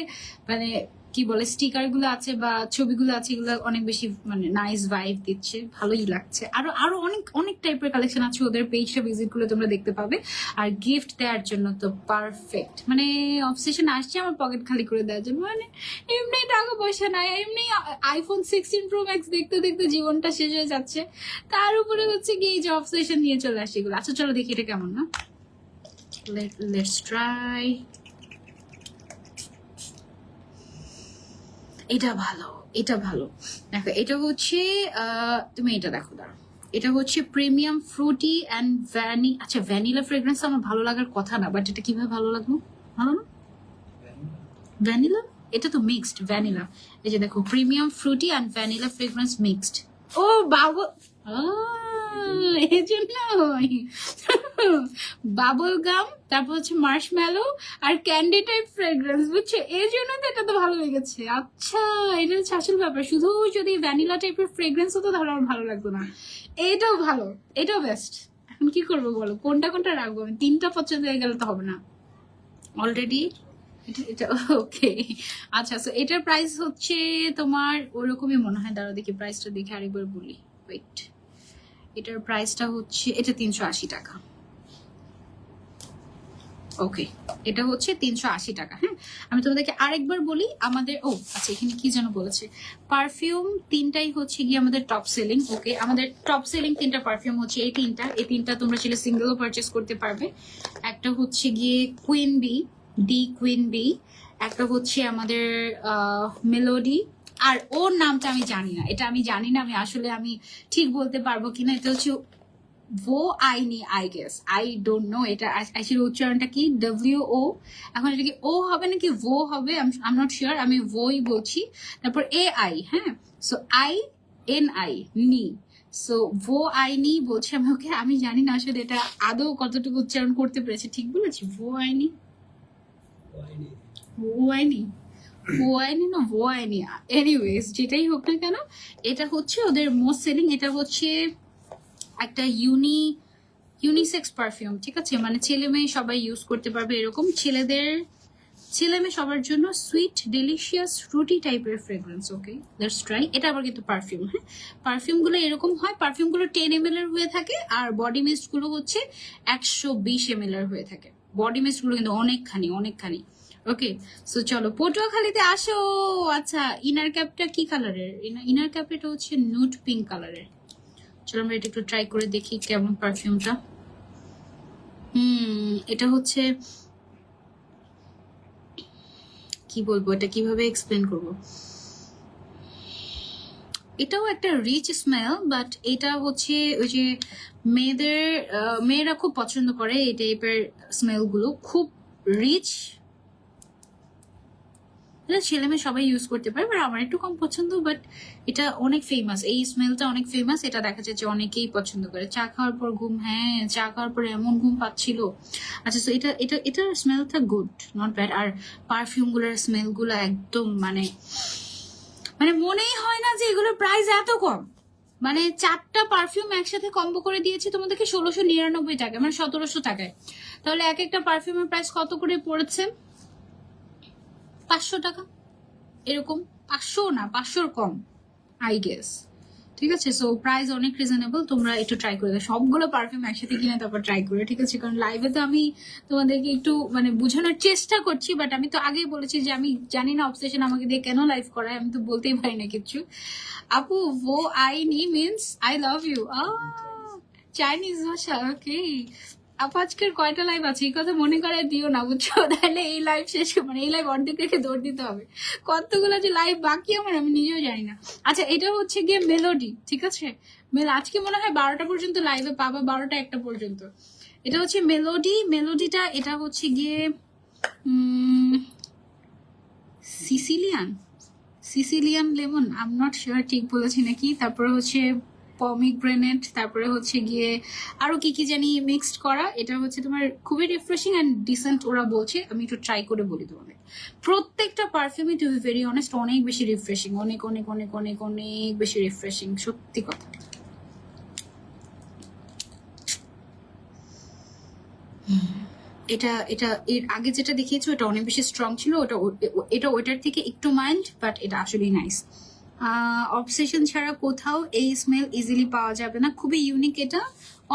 মানে কি বলে স্টিকার গুলো আছে বা ছবিগুলো আছে, এগুলো অনেক বেশি মানে নাইস ভাইব দিচ্ছে, ভালোই লাগছে। আরো আরো অনেক অনেক টাইপের কালেকশন আছে, ওদের পেজটা ভিজিট করলে তোমরা দেখতে পাবে। আর গিফট দেওয়ার জন্য তো পারফেক্ট, মানে অবসেশন আসছে আমার পকেট খালি করে দেওয়ার জন্য। মানে এমনি টাকা পয়সা নাই, এমনি আইফোন 16 প্রো ম্যাক্স দেখতে দেখতে জীবনটা শেষ হয়ে যাচ্ছে, তার উপরে হচ্ছে কি এই যে অবসেশন নিয়ে চলে আসে এগুলো। আচ্ছা চলো দেখি এটা কেমন না, লেটস ট্রাই। এটা ভালো, এটা ভালো। দেখো এটা হচ্ছে তুমি এটা দেখো, দাঁড়াও, এটা হচ্ছে প্রিমিয়াম ফ্রুটি অ্যান্ড আচ্ছা ভ্যানিলা ফ্রেগ্রেন্স আমার ভালো লাগার কথা না, বাট এটা কিভাবে ভালো লাগলো, ভালো না? ভ্যানিলা, এটা তো মিক্সড ভ্যানিলা। এই যে দেখো premium fruity and vanilla fragrance mixed. ও বাবু, এই জন্য বাবল গাম, তারপর হচ্ছে মার্শম্যালো আর ক্যান্ডি টাইপ ফ্রেগ্রেন্স, বুঝছো? এই জন্য তো এটা তো ভালো লেগেছে। আচ্ছা এটা হচ্ছে আসল ব্যাপার। শুধু যদি ভ্যানিলা টাইপের ফ্রেগ্রেন্স হতো তাহলে আমার ভালো লাগতো না। এটাও ভালো, এটাও বেস্ট। এখন কি করবো বলো, কোনটা কোনটা রাখবো? আমি তিনটা পছন্দ হয়ে গেলে তো হবে না অলরেডি। এটা ওকে। আচ্ছা সো এটার প্রাইস হচ্ছে তোমার ওরকমই মনে হয়, দাঁড়াও দেখি প্রাইসটা দেখে আরেকবার বলি, ওয়েট। এটার প্রাইসটা হচ্ছে, এটা 380 টাকা। ওকে, এটা হচ্ছে 380 টাকা। হ্যাঁ, আমি তোমাদেরকে আরেকবার বলি আমাদের, ও আচ্ছা এখানে কি যেন বলেছে, পারফিউম তিনটাই হচ্ছে গিয়ে আমাদের টপ সেলিং। ওকে, আমাদের টপ সেলিং তিনটা পারফিউম হচ্ছে এই তিনটা। এই তিনটা তোমরা ছিল সিঙ্গেলও পারচেস করতে পারবে। একটা হচ্ছে গিয়ে কুইন বি, কুইন বি। একটা হচ্ছে আমাদের মেলোডি, আর ওর নামটা আমি জানি না, এটা আমি জানি না, আমি আসলে আমি ঠিক বলতে পারবো কিনা। এটা হচ্ছে ভো আইনি, I guess, I don't know এটা আসলে উচ্চারণটা কি, WO। এখন এটা কি ও হবে নাকি ভো হবে, আই এম নট শিওর, আমি ভোই বলছি। তারপর AI, হ্যাঁ, সো INI নি, সো ভো আইনি বলছি আমি ওকে। আমি জানি না আসলে এটা আদৌ কতটুকু উচ্চারণ করতে পেরেছি, ঠিক বলেছি? ভো আইনি, ভো আইনি, ভো আইনি না ভো আইনি, এনিওয়েজ যেটাই হোক না কেন, এটা হচ্ছে ওদের মোস্ট সেলিং। এটা হচ্ছে একটা ইউনিসেক্স পারফিউম, ঠিক আছে, মানে ছেলে মেয়ে সবাই ইউজ করতে পারবে এরকম। ছেলেদের ছেলে মেয়ে সবার জন্য সুইট ডেলিশিয়াস ফ্রুটি টাইপের ফ্রেগ্রেন্স। Okay, let's try. এটা আবার কিন্তু পারফিউম। হ্যাঁ, পারফিউমগুলো এরকম হয়, পারফিউমগুলো 10 ml এর হয়ে থাকে, আর বডি মিস্টগুলো হচ্ছে 120 ml এর হয়ে থাকে। বডি মিস্টগুলো কিন্তু অনেকখানি। ওকে, সো চলো পটুয়াখালীতে আসো। আচ্ছা, ইনার ক্যাপটা কি কালারের? ইনার ক্যাপ এটা হচ্ছে নুড পিঙ্ক কালারের। চলো আমরা এটা একটু ট্রাই করে দেখি কেমন পারফিউমটা। এটা হচ্ছে কি বলবো, এটা কিভাবে এক্সপ্লেন করবো। এটাও একটা রিচ স্মেল, বাট এটা হচ্ছে ওই যে মেয়েরা খুব পছন্দ করে এই টাইপের স্মেল গুলো, খুব রিচ। এটা ছেলে মেয়ে সবাই ইউজ করতে পারে, বাট আমার একটু কম পছন্দ। বাট এটা অনেক ফেমাস, এই স্মেলটা অনেক ফেমাস। এটা দেখা যাচ্ছে অনেকেই পছন্দ করে। চা খাওয়ার পর ঘুম, হ্যাঁ চা খাওয়ার পর এমন ঘুম পাচ্ছিল। আচ্ছা, তো এটার স্মেলটা গুড, নট ব্যাড। আর পারফিউম গুলোর স্মেল গুলো একদম মানে মনেই হয় না যে এগুলোর প্রাইস এত কম। মানে 4টা পারফিউম একসাথে কম্বো করে দিয়েছি তোমাদেরকে 1699 টাকা, মানে 1700 টাকায়। তাহলে এক একটা পারফিউমের প্রাইস কত করে পড়েছে? 500 টাকা এরকম। 500 না, 500 কম আই গেস। ঠিক আছে, সো প্রাইস অনেক রিজনেবল। তোমরা একটু ট্রাই করে দাও সবগুলো পারফিউম একসাথে কিনে তারপর ট্রাই করে, ঠিক আছে? কারণ লাইভে তো আমি তোমাদেরকে একটু বোঝানোর চেষ্টা করছি, বাট আমি তো আগেই বলেছি যে আমি জানি না অবসেশন আমাকে দিয়ে কেন লাইভ করায়, আমি তো বলতেই পারি না কিছু। আপু वो आई नहीं means I love you. Chinese ভাষা, ওকে। আপু আজকের কয়টা লাইভ আছে এই কথা মনে করাই দিও না, বুঝছো? তাহলে এই লাইভ শেষ, এই লাইভ অর্ধেক রেখে দৌড় দিতে হবে। কতগুলো যে লাইভ বাকি আমার আমি নিজেও জানি না। আচ্ছা, এটা হচ্ছে গিয়ে মেলোডি, ঠিক আছে? আজকে মনে হয় 12টা পর্যন্ত লাইভে পাবা, 12টা 1টা পর্যন্ত। এটা হচ্ছে মেলোডিটা এটা হচ্ছে গিয়ে Sicilian lemon, I am not sure ঠিক বলেছি নাকি। তারপরে হচ্ছে পমিগ্রেনেট, তারপরে হচ্ছে গিয়ে আরো কি কি জানি মিক্সড করা। এটা হচ্ছে তোমার খুবই রিফ্রেশিং অ্যান্ড ডিসেন্ট ওরা বলছে। আমি একটু ট্রাই করে বলি তোমাদের। প্রত্যেকটা পারফিউমই টু বি ভেরি অনেস্ট অনেক বেশি রিফ্রেশিং, অনেক অনেক অনেক অনেক অনেক বেশি রিফ্রেশিং, সত্যি কথা। এটা এটা এর আগে যেটা দেখিয়েছো এটা অনেক বেশি স্ট্রং ছিল, এটা ওইটার থেকে একটু মাইল্ড, বাট এটা আসলেই নাইস। অবসেশন ছাড়া কোথাও এই স্মেল ইজিলি পাওয়া যাবে না, খুবই ইউনিক। এটা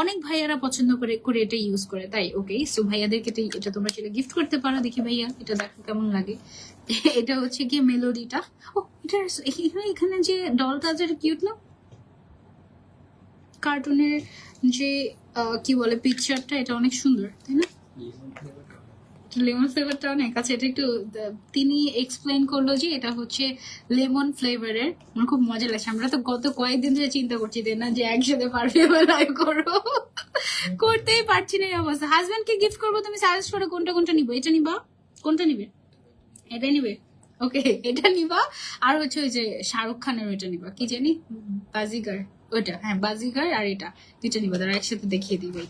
অনেক ভাইয়ারা পছন্দ করে এটা ইউজ করে, তাই ওকে। সো ভাইয়াদেরকে এটা তোমরা সেটা গিফট করতে পারো। দেখি ভাইয়া এটা দেখো কেমন লাগে। এটা হচ্ছে গিয়ে মেলোডিটা। ও এটা এখানে যে ডলটা যে কিউট না, কার্টুনের যে কি বলে পিকচারটা, এটা অনেক সুন্দর, তাই না? লেমন ফ্লেভারটা অনেক। আচ্ছা, এটা একটু তিনি এক্সপ্লেন করলো যে এটা হচ্ছে লেমন ফ্লেভারের। আমার খুব মজা লাগছে। আমরা তো গত কয়েকদিন ধরে চিন্তা করছি না যে একসাথে পারফিউম লাইভ করবো, করতেই পারছি না এই অবস্থা। হাজবেন্ডকে গিফট করবো, তুমি সাজেস্ট করো কোনটা নিবো? এটা নিবা? কোনটা নিবে? এটা নিবে? ওকে, এটা নিবা। আর হচ্ছে ওই যে শাহরুখ খানের ওইটা নিবা, কি জানি, বাজিগার, ওইটা। হ্যাঁ, বাজিগার আর এটা দুইটা নিবা। তারা একসাথে দেখিয়ে দিবে।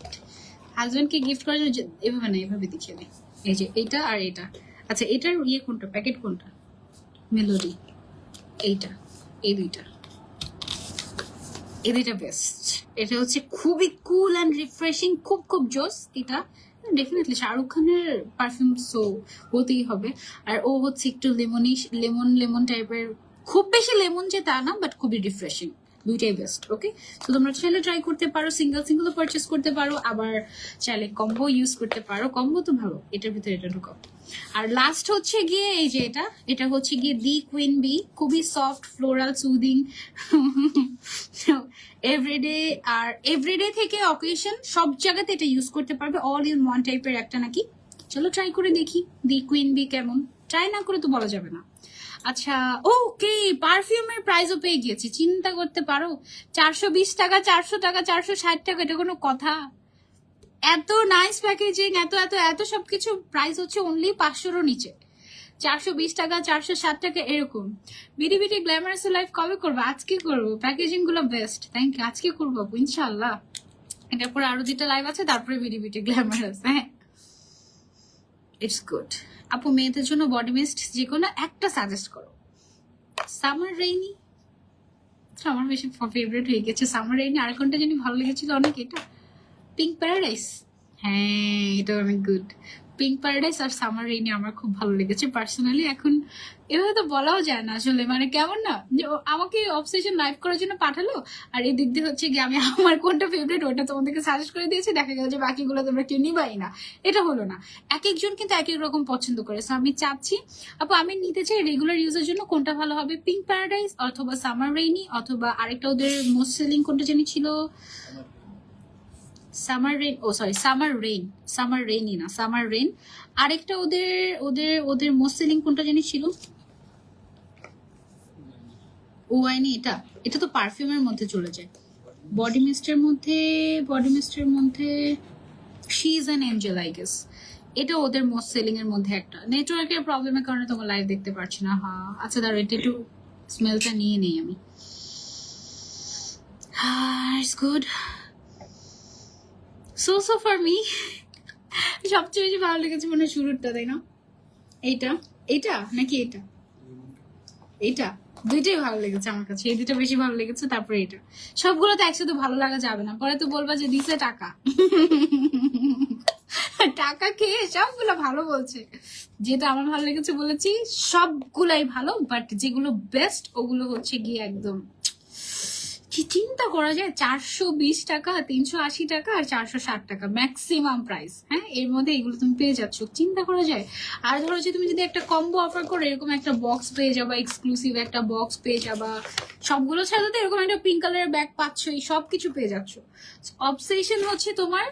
হাজবেন্ডকে গিফট করার এভাবে না, এভাবে দেখিয়ে দিই। এই যে এটা আর এটা। আচ্ছা, এটার কোনটা, প্যাকেট কোনটা? মেলোডি, এইটা, এই দুইটা বেস্ট। এটা হচ্ছে খুবই কুল অ্যান্ড রিফ্রেশিং, খুব খুব জোস। এটা ডেফিনেটলি শাহরুখ খানের পারফিউম, সো হতেই হবে। আর ও হচ্ছে একটু লেমন টাইপের, খুব বেশি লেমন যে তা না, বাট খুবই রিফ্রেশিং। দুইটাই বেস্ট। ওকে, তো তোমরা চাইলে ট্রাই করতে পারো, সিঙ্গেলও পারচেস করতে পারো, আবার চাইলে কম্বো ইউজ করতে পারো। কম্বো তো ভালো, এটার ভিতরে এটা ঢুকাও। আর লাস্ট হচ্ছে গিয়ে এই যে এটা হচ্ছে গিয়ে দি কুইন বি, খুবই সফট ফ্লোরাল সুদিং এভরিডে। আর এভরিডে থেকে অকেশন সব জায়গাতে এটা ইউজ করতে পারবে, অল ইন ওয়ান টাইপের একটা নাকি। চলো ট্রাই করে দেখি দি কুইন বি কেমন, ট্রাই না করে তো বলা যাবে না। আচ্ছা, ওকে, পারফিউমের প্রাইসও পেয়ে গিয়েছি, চিন্তা করতে পারো। 420 টাকা, 400 টাকা, 460 টাকা, এটা কোনো কথা? এত নাইস প্যাকেজিং, এত এত এত সবকিছু, প্রাইস হচ্ছে অনলি 500-র নিচে। 420 টাকা, 460 টাকা এরকম। বিডি গ্ল্যামারাস লাইফ কবে করবো? আজকে করবো, প্যাকেজিং গুলো বেস্ট। থ্যাংক ইউ, আজকে করবো ইনশাল্লাহ। এটার পরে আরো যেটা লাইভ আছে, তারপরে বিডি গ্ল্যামারাস। হ্যাঁ, ইটস গুড। আপু মেয়েদের জন্য বডি মিস্ট যে কোনো একটা সাজেস্ট করো। সামার রেইনি আমার বেশি ফেভারিট হয়ে গেছে, সামার রেইনি। আর কোনটা জানি ভালো লেগেছিল অনেক, এটা পিঙ্ক প্যারাডাইস। হ্যাঁ, এটা অনেক গুড। পিঙ্ক প্যারাডাইস আর সামার রেইনি আমার খুব ভালো লেগেছে পার্সোনালি। এখন এভাবে তো বলাও যায় না আসলে, মানে কেমন না যে আমাকে অবসেশন লাইভ করার জন্য পাঠালো, আর এই দিক দিয়ে হচ্ছে কি আমি আমার কোনটা ফেভারিট ওটা তোমাদেরকে সাজেস্ট করে দিয়েছি, দেখা গেল যে বাকিগুলো তোমরা কেউ নিবাই না। এটা হলো না, এক একজন কিন্তু এক এক রকম পছন্দ করে। সো আমি চাচ্ছি আপু আমি নিতে চাই রেগুলার ইউজের জন্য কোনটা ভালো হবে, পিঙ্ক প্যারাডাইস অথবা সামার রেইনি, অথবা আরেকটা ওদের মোস্ট সেলিং কোনটা জানি ছিল, সামার রেইন, ও সরি সামার রেইন, সামার রেইনই না সামার রেইন। আরেকটা ওদের ওদের ওদের মোস্ট সেলিং কোনটা জানি ছিল, ও আইনি, এটা এটা তো পারফিউমের মধ্যে চলে যায়, বডি মিস্টের মধ্যে, বডি মিস্টের মধ্যে she is an Angel I guess. এটা ওদের মোস্ট সেলিং এর মধ্যে একটা। নেটওয়ার্কের প্রবলেমের কারণে তোমার লাইভ দেখতে পারছি না। হ্যাঁ আচ্ছা দাঁড়ো, এটা একটু স্মেলটা নিয়ে নেই আমি। It's good. So for me সবচেয়ে বেশি ভালো লেগেছে মনে হয় শুরুরটা, তাই না? এইটা, এইটা নাকি এটা, এইটা, দুইটাই ভালো লেগেছে আমার কাছে, এই দুইটা বেশি ভালো লেগেছে। তারপরে এটা, সবগুলো তো একসাথে ভালো লাগা যাবে না, পরে তো বলবা যে দিছে টাকা টাকা খেয়ে সবগুলো ভালো বলছে। যেটা আমার ভালো লেগেছে বলেছি, সবগুলাই ভালো, বাট যেগুলো বেস্ট ওগুলো হচ্ছে গিয়ে একদম কি চিন্তা করা যায়, 420 টাকা, 380 টাকা আর 460 টাকা ম্যাক্সিমাম প্রাইস। হ্যাঁ, এর মধ্যে এগুলো তুমি পেয়ে যাচ্ছ, চিন্তা করা যায়। আর ধরো যে তুমি যদি একটা কম্বো অফার করো, এরকম একটা বক্স পেয়ে যাবা, এক্সক্লুসিভ একটা বক্স পেয়ে যাবা, সবগুলো ছাড়াতে এরকম একটা পিঙ্ক কালারের ব্যাগ পাচ্ছ, এই সবকিছু পেয়ে যাচ্ছ। অবসেশন হচ্ছে তোমার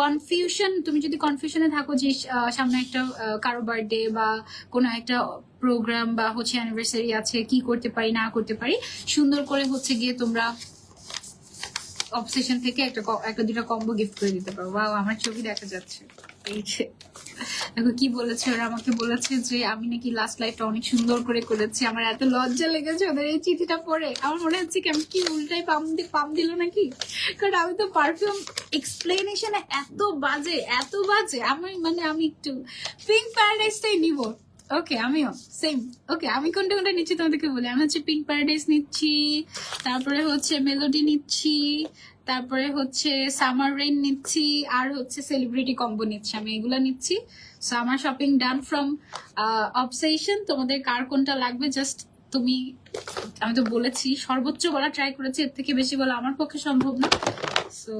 কনফিউশন, তুমি যদি কনফিউশনে থাকো যে সামনে একটা কারো বার্থডে বা কোনো একটা প্রোগ্রাম বা হচ্ছে অ্যানিভার্সারি আছে, কি করতে পারি না করতে পারি, সুন্দর করে হচ্ছে গিয়ে তোমরা অবসেশন থেকে একটা দুটা কম্বো গিফট করে দিতে পারো। ওয়াও, আমার ছবি দেখা যাচ্ছে। এই যে দেখো কি বলেছে ওরা, আমাকে বলেছে যে আমি নাকি লাস্ট লাইফটা অনেক সুন্দর করে করেছি। আমার এত লজ্জা লেগেছে ওদের এই চিঠিটা পড়ে, আমার মনে হচ্ছে কি আমি কি উল্টাই পাম দিল নাকি, কারণ আমি তো পারফিউম এক্সপ্লেনেশনে এত বাজে এত বাজে। আমি একটু পিঙ্ক প্যারাডাইসটাই নিব। ওকে, আমিও সেম। ওকে, আমি কোনটা কোনটা নিচ্ছি তোমাদেরকে বলি। আমি হচ্ছে পিঙ্ক প্যারাডাইস নিচ্ছি, তারপরে হচ্ছে মেলোডি নিচ্ছি, তারপরে হচ্ছে সামার রেইন নিচ্ছি, আর হচ্ছে সেলিব্রিটি কম্বো নিচ্ছি। আমি এগুলো নিচ্ছি। সো আমার শপিং ডান ফ্রম অবসেশন। তোমাদের কার কোনটা লাগবে জাস্ট তুমি, আমি তো বলেছি সর্বোচ্চ বলা ট্রাই করেছি, এর থেকে বেশি বলা আমার পক্ষে সম্ভব না। সো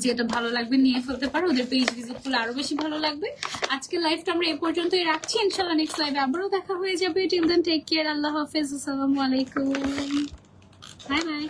যেটা ভালো লাগবে নিয়ে ফেলতে পারো, ওদের পেজ ভিজিট করলে আরো বেশি ভালো লাগবে। আজকে লাইভটা আমরা এই পর্যন্তই রাখছি, ইনশাল্লাহ নেক্সট লাইভে আবারও দেখা হয়ে যাবে। টিল দেন টেক কেয়ার, আল্লাহ হাফেজ, আসসালামু আলাইকুম, বাই বাই।